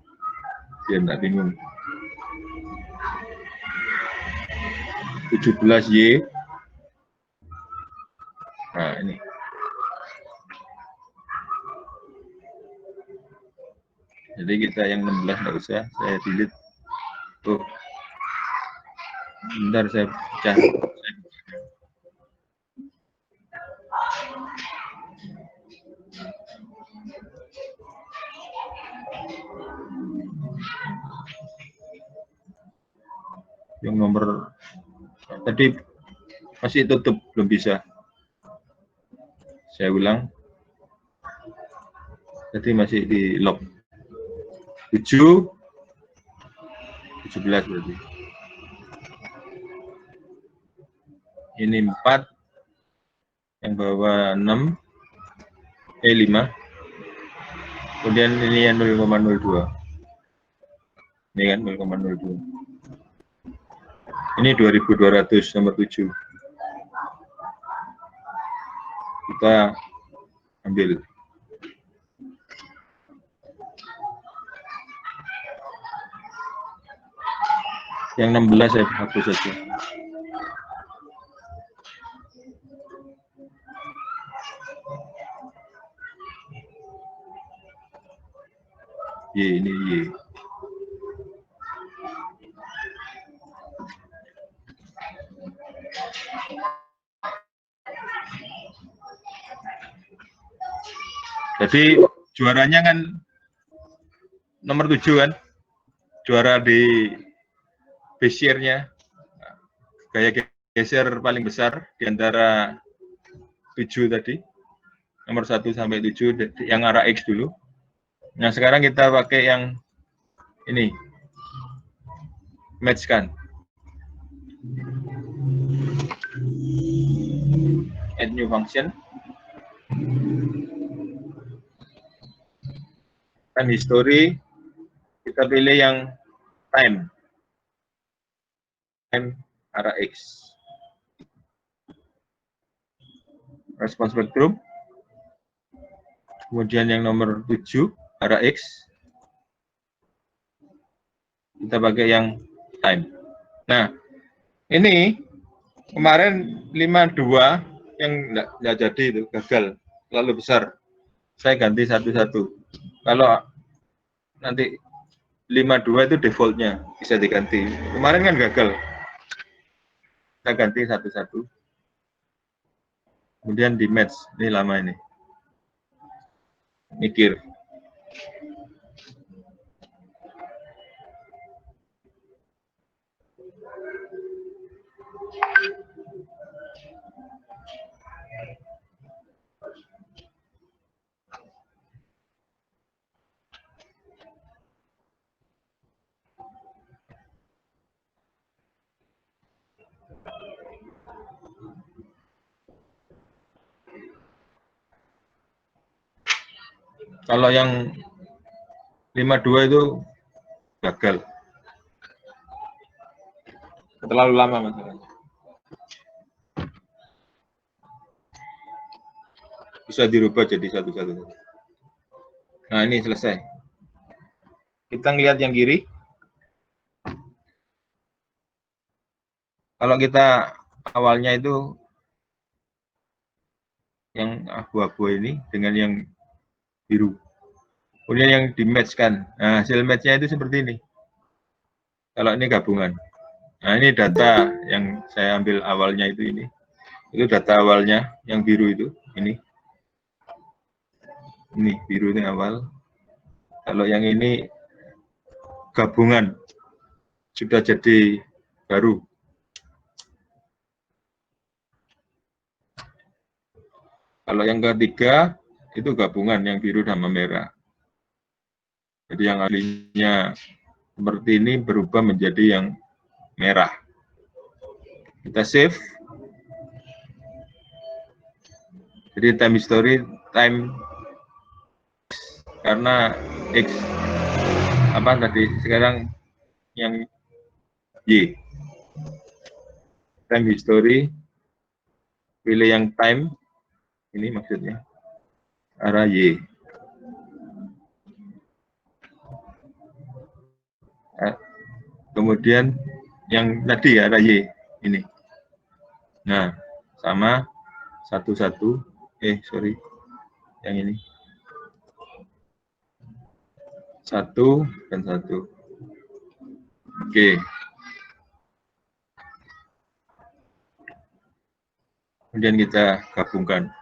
biar nggak bingung. 17Y. Nah, ini. Jadi kita yang 16 nggak usah, saya delete. Tuh. Bentar saya pecah. Yang nomor tadi masih tutup, belum bisa. Saya ulang. Tadi masih di lock. 17 berarti. Ini 4, yang bawah 6, 5. Kemudian ini yang 0,02. Ini kan 0,02. Ini 2200 nomor 7. Kita ambil. Yang 16 saya hapus saja. Y, ini Y. Jadi juaranya kan nomor 7 kan, juara di base-nya, gaya geser paling besar di antara 7 tadi, nomor 1 sampai 7 yang arah X dulu. Nah sekarang kita pakai yang ini, match kan, add new function, time history, kita pilih yang time arah X. Response spectrum, kemudian yang nomor 7 arah X, kita pakai yang time. Nah ini kemarin 52 yang nggak jadi itu, gagal, terlalu besar, saya ganti satu-satu. Kalau nanti 52 itu defaultnya bisa diganti, kemarin kan gagal, kita ganti satu-satu, kemudian di match. Ini lama ini mikir. Kalau yang 52 itu gagal, terlalu lama masalahnya. Bisa dirubah jadi satu-satu. Nah ini selesai. Kita ngelihat yang kiri. Kalau kita awalnya itu yang abu-abu ini dengan yang biru, kemudian yang di match kan. Nah hasil matchnya itu seperti ini. Kalau ini gabungan. Nah ini data yang saya ambil awalnya itu ini. Itu data awalnya yang biru itu ini. Ini biru ini awal. Kalau yang ini gabungan, sudah jadi baru. Kalau yang ketiga itu gabungan yang biru sama merah. Jadi yang aslinya seperti ini berubah menjadi yang merah. Kita save. Jadi time history, time karena X apa tadi, sekarang yang Y. Time history, pilih yang time, ini maksudnya arah Y. Kemudian yang tadi arah Y ini. Nah, sama satu-satu, sorry, yang ini. 1 dan 1. Oke. Kemudian kita gabungkan.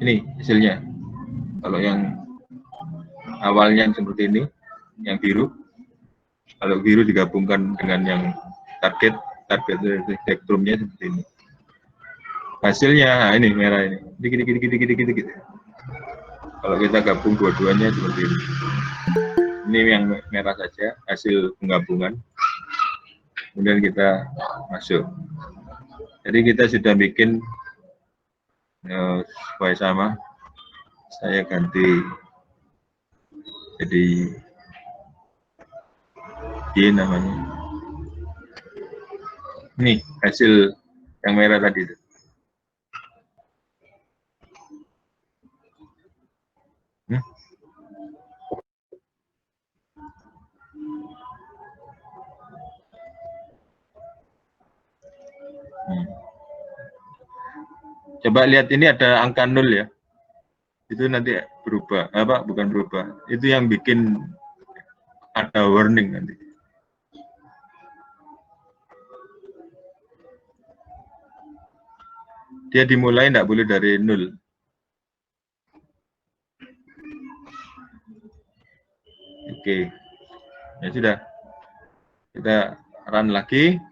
Ini hasilnya. Kalau yang awalnya seperti ini, yang biru, kalau biru digabungkan dengan yang target spektrumnya seperti ini. Hasilnya, nah ini merah ini, dikit. Kalau kita gabung dua-duanya seperti ini. Ini yang merah saja, hasil penggabungan. Kemudian kita masuk. Jadi kita sudah bikin supaya sama. Saya ganti jadi Y namanya. Ini hasil yang merah tadi itu. Coba lihat ini ada angka 0 ya. Itu nanti berubah, apa bukan berubah. Itu yang bikin ada warning nanti. Dia dimulai tidak boleh dari 0. Oke. Ya sudah. Kita run lagi.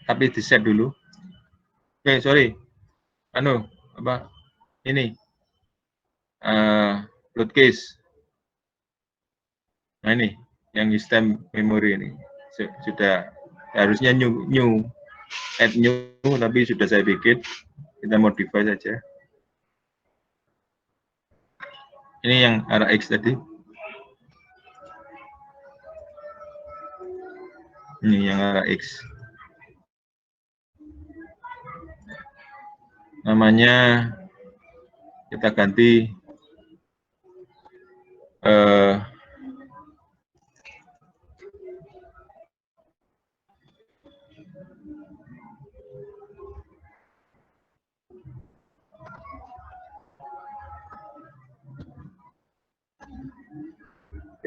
Tapi di set dulu. Oke, sorry. Apa? Ini. Load case. Nah ini, yang system memory ini. Sudah, harusnya add new, tapi sudah saya bikin. Kita modify saja. Ini yang RX tadi. Ini yang RX. Namanya kita ganti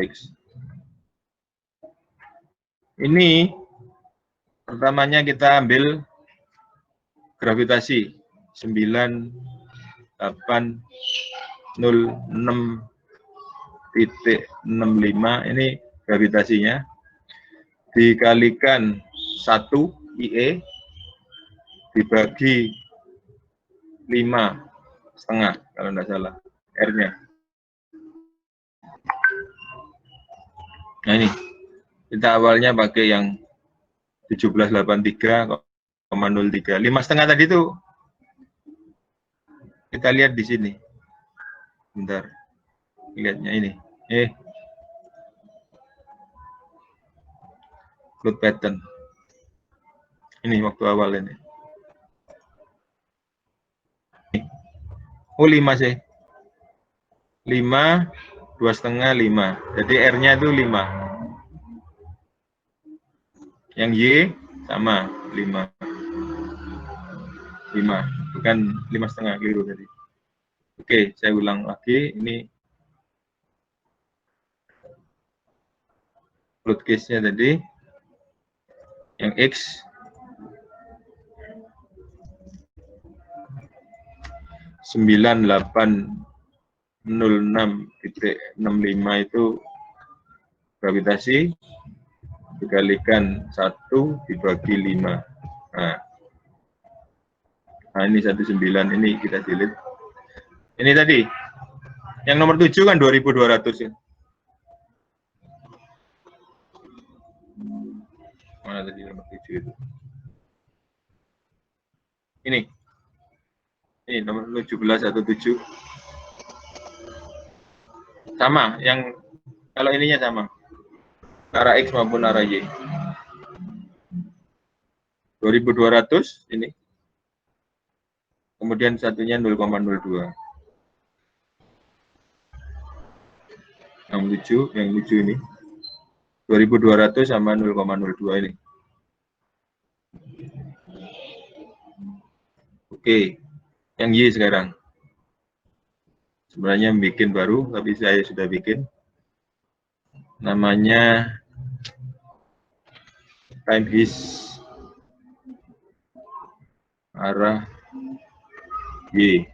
X. Ini pertamanya kita ambil gravitasi 9806.65 ini gravitasinya dikalikan 1 IE dibagi 5,5 kalau tidak salah R-nya. Nah ini kita awalnya pakai yang 1783,03 5,5 tadi itu kita lihat di sini. Bentar, lihatnya ini. Load pattern. Ini waktu awal ini. Oh 5 sih. 5, 2,5, 5. Jadi R-nya itu 5. Yang Y sama 5. 5, bukan 5,5 keliru tadi. Oke, saya ulang lagi. Ini load case-nya tadi. Yang X (9806.65) itu gravitasi dikalikan 1 dibagi 5. Nah ini 19 ini kita delete. Ini tadi yang nomor 7 kan 2200 ya. Mana tadi nomor 7 itu? Ini nomor 17 atau 7. Sama, yang kalau ininya sama. Arah X maupun arah Y. 2200 ini. Kemudian satunya 0,02. Yang 7 ini. 2200 sama 0,02 ini. Oke. Yang Y sekarang. Sebenarnya bikin baru, tapi saya sudah bikin. Namanya time is arah Y.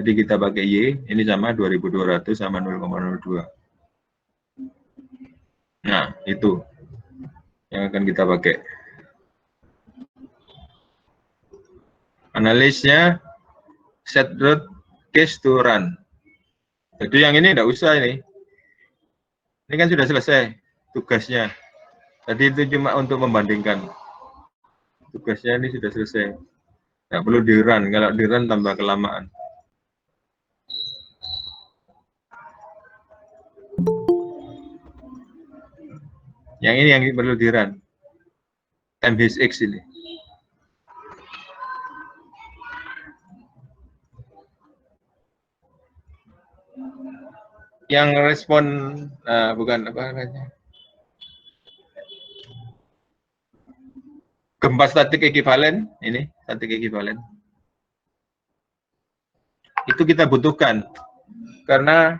Jadi kita pakai Y, ini sama 2200 sama 0,02. Nah, itu yang akan kita pakai. Analisnya set root case to run. Jadi yang ini enggak usah ini. Ini kan sudah selesai tugasnya. Tadi itu cuma untuk membandingkan. Tugasnya ini sudah selesai. Nggak perlu di run. Kalau di run tambah kelamaan. Yang ini yang perlu di run. MHX ini. Yang respon bukan apa namanya, gempa statik ekivalen, ini statik ekivalen itu kita butuhkan karena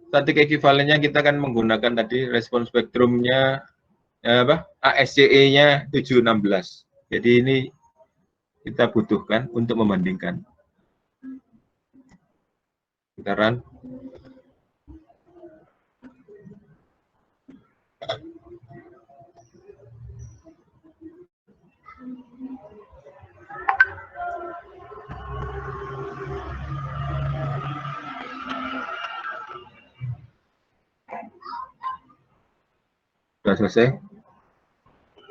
statik ekivalennya kita kan menggunakan tadi respon spektrumnya ASCE-nya 716. Jadi ini kita butuhkan untuk membandingkan. Kita run. Sudah selesai.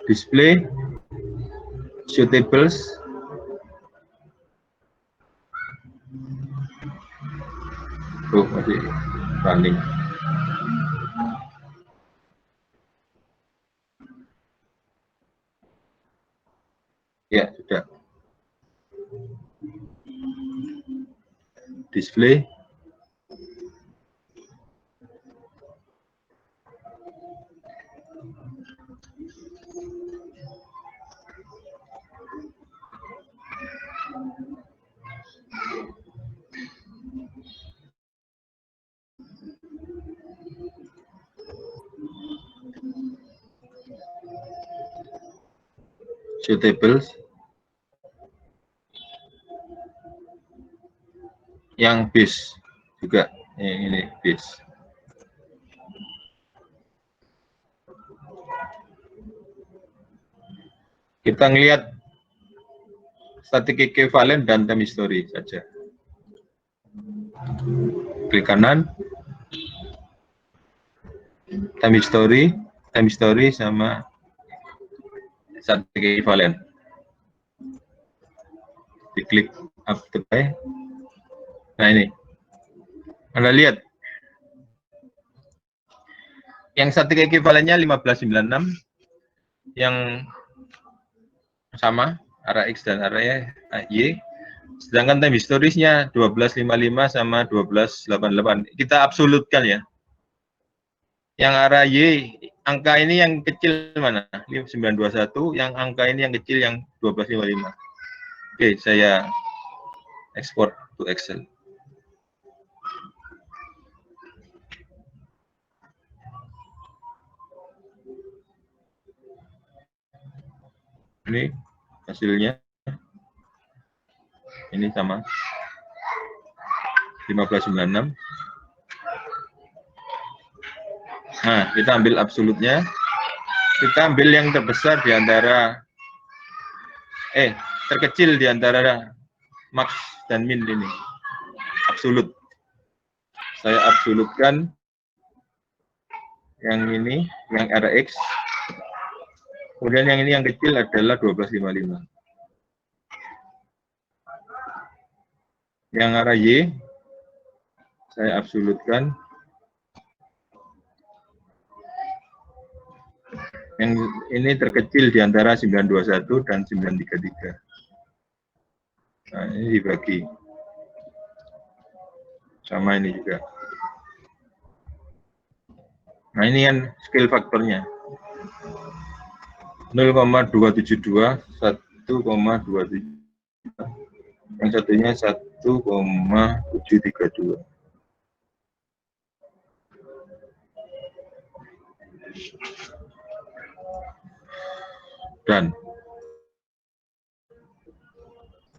Display, show tables, masih running. Ya, sudah. Display. Show tables. Yang base juga ini base. Kita ngelihat statik ekivalen dan time history saja. Klik kanan, time history sama statik ekivalen. Diklik up to buy. Nah ini, Anda lihat yang statik ekivalennya 1596, yang sama arah X dan arah Y, sedangkan time historisnya 1255 sama 1288. Kita absolutkan ya. Yang arah Y, angka ini yang kecil mana? 921, yang angka ini yang kecil yang 1255. Oke, saya ekspor to Excel. Ini hasilnya. Ini sama. 1596. Nah, kita ambil absolutnya. Kita ambil yang terbesar di antara terkecil di antara max dan min ini. Absolut. Saya absolutkan yang ini, yang RX. Kemudian yang ini yang kecil adalah 1255. Yang arah Y, saya absolutkan. Yang ini terkecil di antara 921 dan 933. Nah, ini dibagi. Sama ini juga. Nah, ini kan scale faktornya. 0,272, 1,27. Yang satunya 1,732. Dan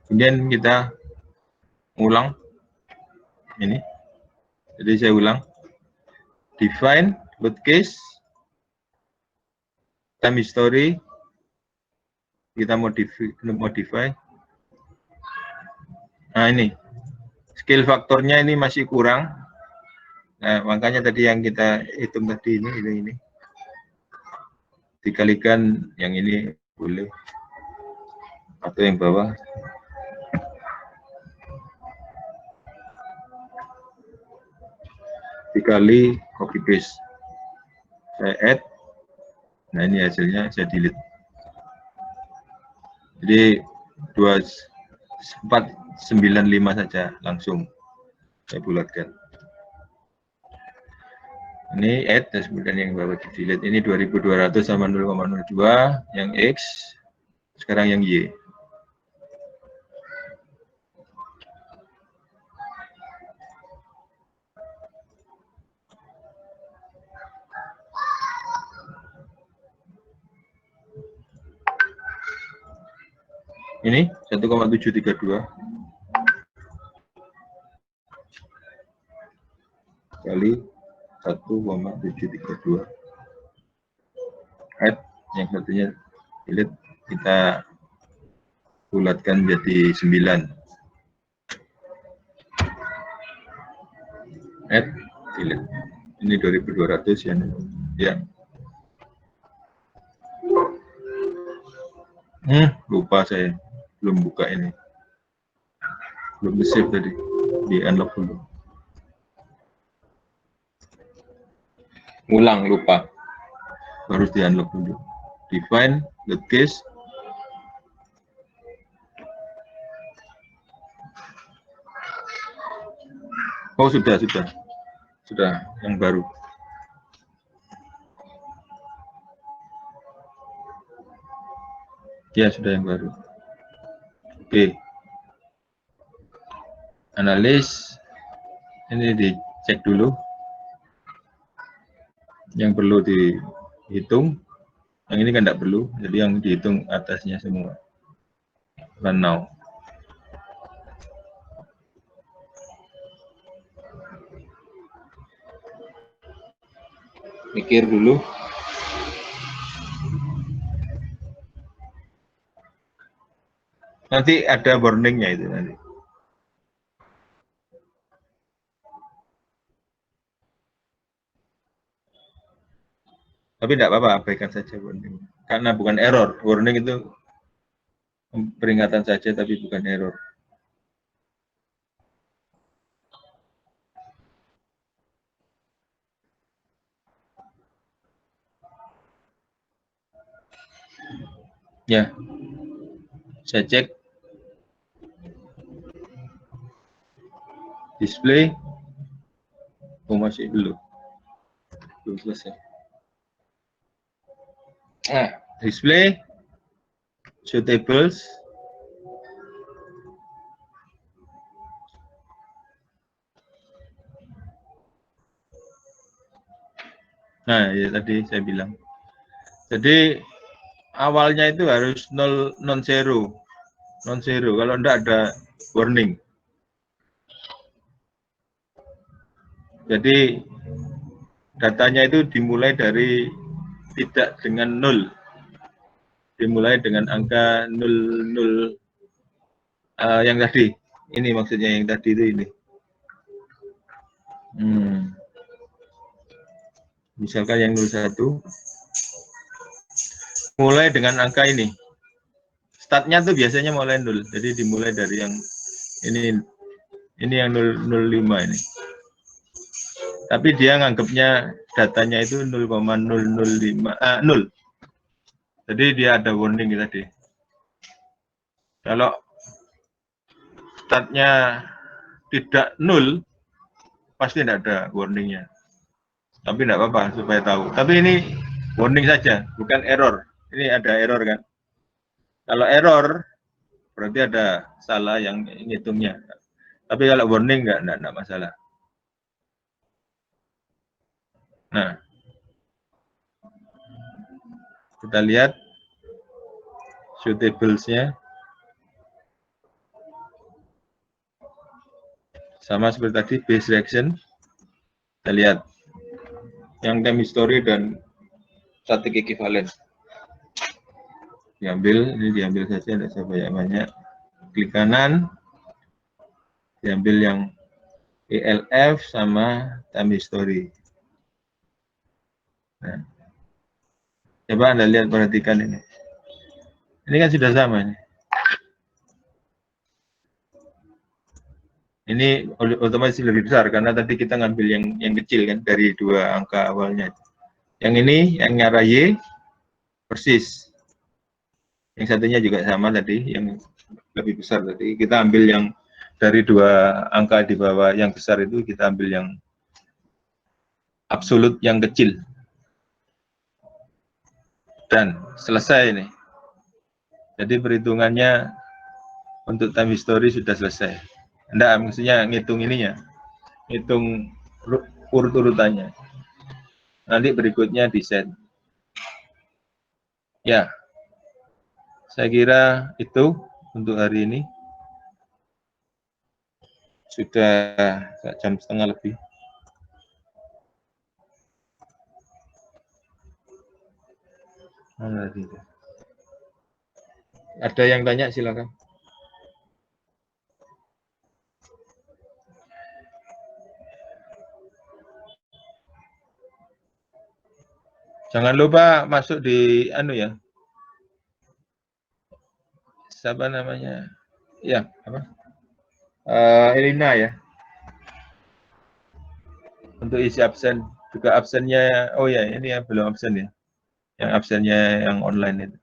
kemudian kita ulang Ini. Jadi saya ulang. Define, load case, time history, kita modify. Nah ini, skill faktornya ini masih kurang. Nah makanya tadi yang kita hitung tadi ini. Dikalikan yang ini boleh. Atau yang bawah. Dikali copy paste. Saya add. Nah ini hasilnya saya delete. Jadi 495 saja langsung saya bulatkan. Ini add, dan kemudian yang bawah di delete. Ini 2200 sama 0,02, yang X, sekarang yang Y. Ini 1,732 kali 1,732. Add, yang satunya delete, kita bulatkan menjadi 9. Add, delete. Ini 2200 ya. Lupa saya, belum buka ini. Belum di-save tadi, di unlock dulu. Ulang, lupa. Harus di unlock dulu. Define, load case. Oh, sudah yang baru. Ya, sudah yang baru. Oke. Analis. Ini dicek dulu. Yang perlu dihitung. Yang ini kan tidak perlu, jadi yang dihitung atasnya semua. Run now. Mikir dulu. Nanti ada warningnya itu nanti. Tapi tidak apa-apa, abaikan saja warning. Karena bukan error. Warning itu peringatan saja, tapi bukan error. Ya, saya cek. Display. Oh, masih belum selesai. Nah, display. Show tables. Nah, ya tadi saya bilang. Jadi awalnya itu harus non zero. Kalau enggak ada warning. Jadi datanya itu dimulai dari tidak dengan 0. Dimulai dengan angka 00 yang tadi. Ini maksudnya yang tadi itu ini. Misalkan yang 01 mulai dengan angka ini. Startnya tuh biasanya mulai 0. Jadi dimulai dari yang ini yang 005 ini. Tapi dia nganggapnya datanya itu 0,005 0. Jadi dia ada warning tadi. Kalau startnya tidak 0, pasti tidak ada warningnya. Tapi tidak apa-apa supaya tahu. Tapi ini warning saja, bukan error. Ini ada error kan? Kalau error berarti ada salah yang ngitungnya. Tapi kalau warning enggak masalah. Nah, kita lihat show tables-nya. Sama seperti tadi, base reaction. Kita lihat yang time history dan static equivalent. Diambil, ini diambil saja, tidak usah banyak-banyak. Klik kanan, diambil yang ELF sama time history. Nah, coba Anda lihat, perhatikan ini. Ini kan sudah sama ini. Ini otomatis lebih besar karena tadi kita ngambil yang kecil kan dari 2 angka awalnya. Yang ini yang nyara Y persis. Yang satunya juga sama tadi, yang lebih besar tadi. Kita ambil yang dari 2 angka di bawah yang besar itu, kita ambil yang absolut yang kecil. Dan selesai ini. Jadi perhitungannya untuk time history sudah selesai. Enggak, maksudnya ngitung ininya, ngitung urut-urutannya. Nanti berikutnya di set. Ya, saya kira itu untuk hari ini. Sudah jam setengah lebih. Ada yang tanya, silakan. Jangan lupa masuk di ya. Siapa namanya? Ya, apa? Elina ya. Untuk isi absen, juga absennya, oh ya, ini ya belum absen ya. Yang absennya yang online itu.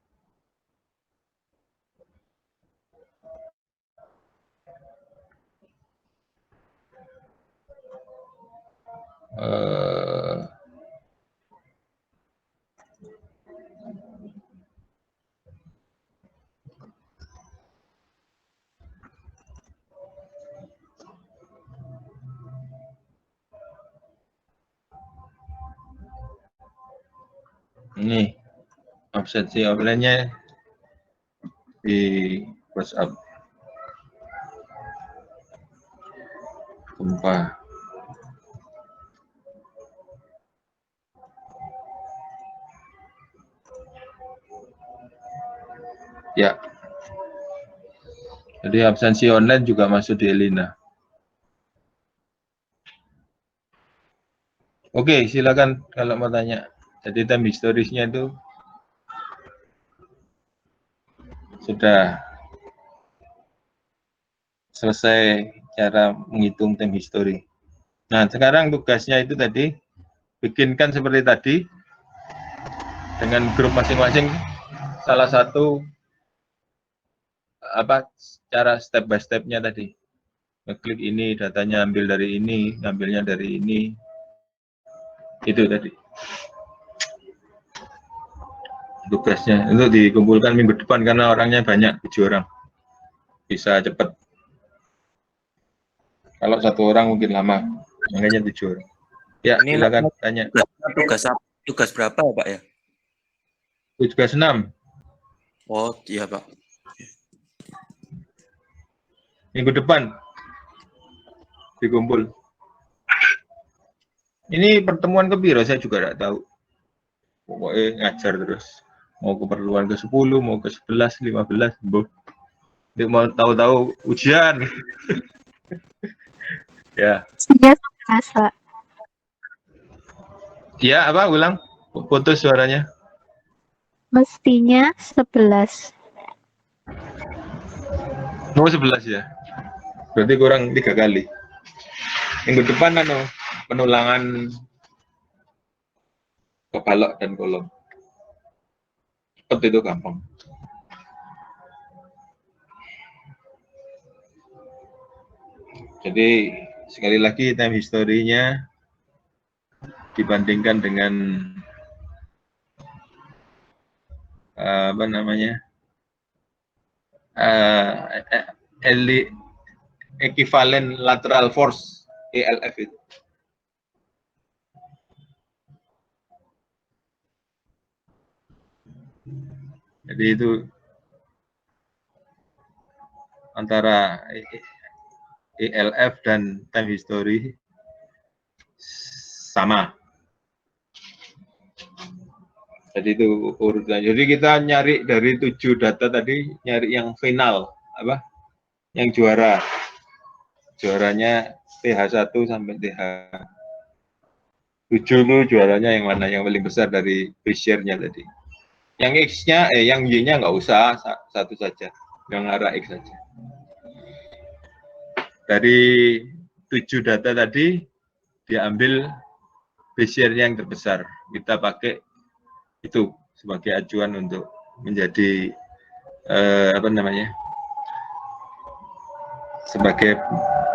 Ini absensi offline-nya di WhatsApp. Gempa. Ya. Jadi absensi online juga masuk di Elina. Oke, silakan kalau mau tanya. Jadi time historisnya itu sudah selesai cara menghitung time history. Nah, sekarang tugasnya itu tadi, bikinkan seperti tadi, dengan grup masing-masing, salah satu cara step by step-nya tadi. Ngeklik ini, datanya ambil dari ini, ngambilnya dari ini. Itu tadi. Tugasnya untuk dikumpulkan minggu depan karena orangnya banyak, 7 orang. Bisa cepat. Kalau 1 orang mungkin lama, makanya 7 orang. Ya, ini silakan tanya. Tugas berapa ya, Pak ya? Tugas 6. Oh, iya, Pak. Minggu depan dikumpul. Ini pertemuan kebiro saya juga tidak tahu. Pokoknya ngajar terus. Mau keperluan ke 10, mau ke 11, 15, boh. Dia mau tahu-tahu ujian. Ya. Iya, Pak. Ya, apa? Ulang. Putus suaranya. Mestinya 11. Mau 11 ya? Berarti kurang 3 kali. Minggu depan penulangan ke balok dan kolom. Cepat itu gampang. Jadi sekali lagi time history-nya dibandingkan dengan apa namanya, equivalent lateral force ELF itu. Jadi itu antara ELF dan time history sama. Jadi itu urutan. Jadi kita nyari dari 7 data tadi, nyari yang final, apa? Yang juara. Juaranya TH1 sampai TH7 itu juaranya yang mana? Yang paling besar dari base-nya tadi. Yang X-nya, yang Y-nya nggak usah, satu saja. Yang arah X saja. Dari 7 data tadi, diambil base-nya yang terbesar. Kita pakai itu sebagai acuan untuk menjadi apa namanya, sebagai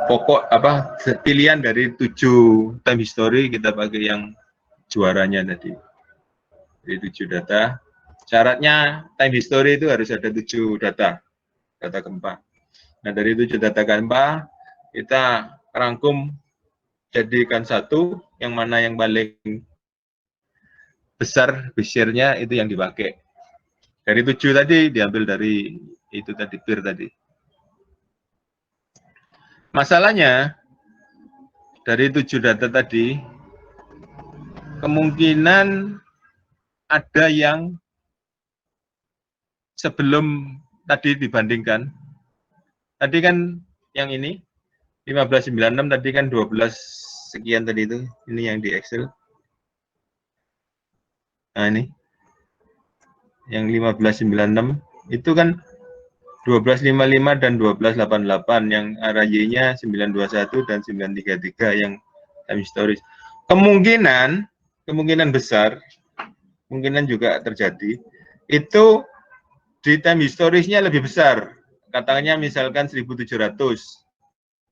pokok apa pilihan dari 7 time history, kita pakai yang juaranya tadi. Dari 7 data, syaratnya time history itu harus ada 7 data gempa. Nah, dari 7 data gempa kita rangkum jadikan satu, yang mana yang paling besar base-nya itu yang dipakai. Dari 7 tadi diambil dari itu tadi, PIR tadi. Masalahnya dari 7 data tadi kemungkinan ada yang sebelum tadi dibandingkan. Tadi kan yang ini 1596, tadi kan 12 sekian tadi itu. Ini yang di Excel. Nah, ini yang 1596 itu kan 1255 dan 1288, yang arah Y-nya 921 dan 933 yang time historis. Kemungkinan besar, kemungkinan juga terjadi, itu di time historisnya lebih besar. Katanya misalkan 1700,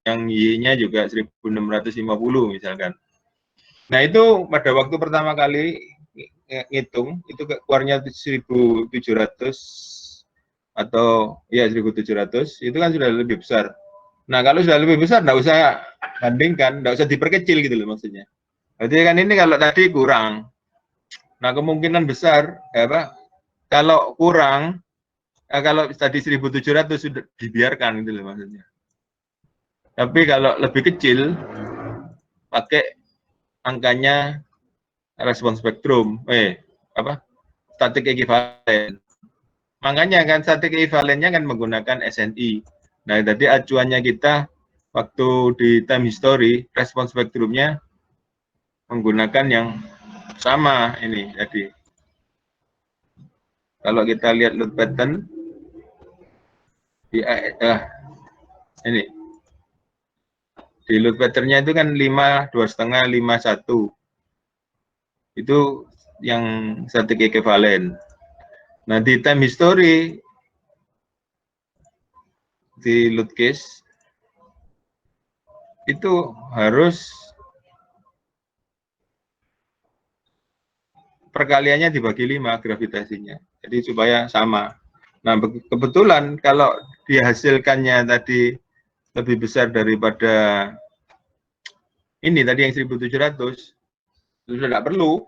yang Y-nya juga 1650 misalkan. Nah, itu pada waktu pertama kali ngitung, itu keluarnya 1700 atau ya 1700, itu kan sudah lebih besar. Nah, kalau sudah lebih besar, nggak usah bandingkan, nggak usah diperkecil gitu loh maksudnya. Jadi kan ini kalau tadi kurang. Nah, kemungkinan besar, kalau kurang, kalau tadi 1700 sudah dibiarkan gitu loh maksudnya. Tapi kalau lebih kecil, pakai angkanya respon spektrum, static equivalent. Makanya kan static equivalentnya kan menggunakan SNI. Nah, tadi acuannya kita waktu di time history, respon spektrumnya menggunakan yang sama ini tadi. Kalau kita lihat load pattern di ini di load patternnya itu kan 5, 2,5, 5, 1. Itu yang static equivalent. Nah, di time history, di load case, itu harus perkaliannya dibagi 5 gravitasinya. Jadi supaya sama. Nah, kebetulan kalau dihasilkannya tadi lebih besar daripada ini tadi yang 1700, sudah nggak perlu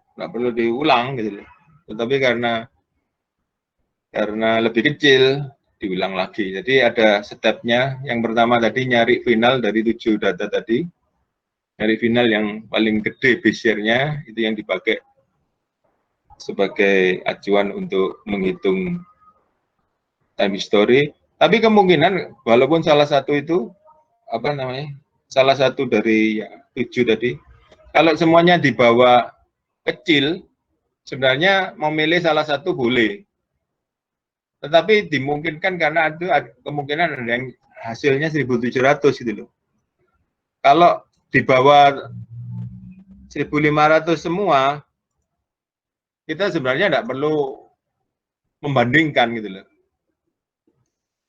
diulang gitu. Tetapi karena lebih kecil, diulang lagi. Jadi ada stepnya. Yang pertama tadi nyari final dari 7 data tadi. Nyari final yang paling gede base-nya, itu yang dipakai sebagai acuan untuk menghitung time history. Tapi kemungkinan walaupun salah satu itu salah satu dari 7 tadi, kalau semuanya dibawa kecil, sebenarnya memilih salah satu boleh. Tetapi dimungkinkan karena itu kemungkinan ada yang hasilnya 1700 gitu loh. Kalau di bawah 1500 semua, kita sebenarnya tidak perlu membandingkan gitu loh.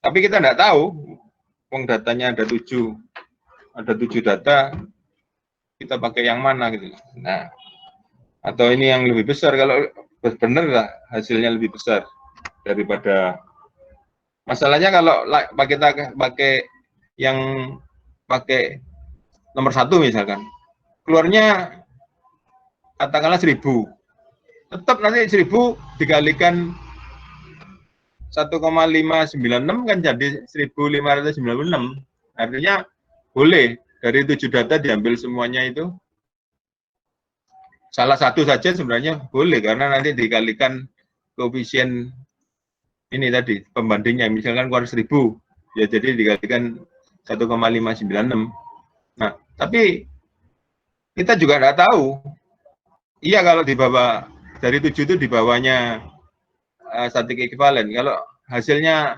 Tapi kita tidak tahu, uang datanya ada 7 data, kita pakai yang mana gitu loh. Nah, atau ini yang lebih besar, kalau benar lah hasilnya lebih besar daripada. Masalahnya kalau kita pakai yang pakai nomor 1 misalkan, keluarnya katakanlah 1000, tetap nanti 1000 dikalikan 1,596 kan jadi 1596. Artinya boleh dari 7 data diambil semuanya itu. Salah satu saja sebenarnya boleh karena nanti dikalikan koefisien ini tadi pembandingnya, misalkan keluar 1000 ya, jadi dikalikan 1,596. Nah, tapi kita juga nggak tahu. Iya, kalau di bawah dari 7 itu di bawahnya static equivalent. Kalau hasilnya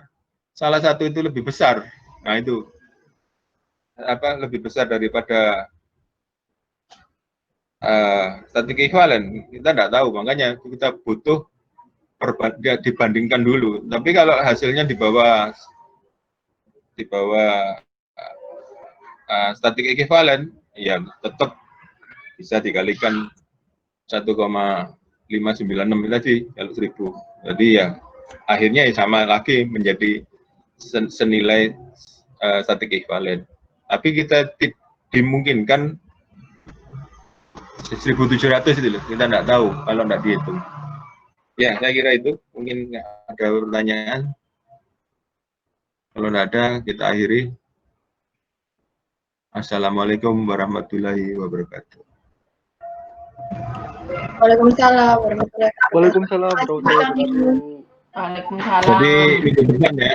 salah satu itu lebih besar, nah itu lebih besar daripada static equivalent, kita nggak tahu, makanya kita butuh dibandingkan dulu. Tapi kalau hasilnya di bawah static equivalent, ya tetap bisa dikalikan 1,596 tadi kalau 1000. Jadi ya akhirnya ya sama lagi menjadi senilai static equivalent. Tapi kita dimungkinkan 1.700 itu loh, kita nggak tahu kalau nggak dihitung. Ya, saya kira itu. Mungkin ada pertanyaan. Kalau nggak ada, kita akhiri. Assalamualaikum warahmatullahi wabarakatuh. Waalaikumsalam warahmatullahi wabarakatuh. Waalaikumsalam warahmatullahi wabarakatuh. Waalaikumsalam. Jadi minggu depan ya.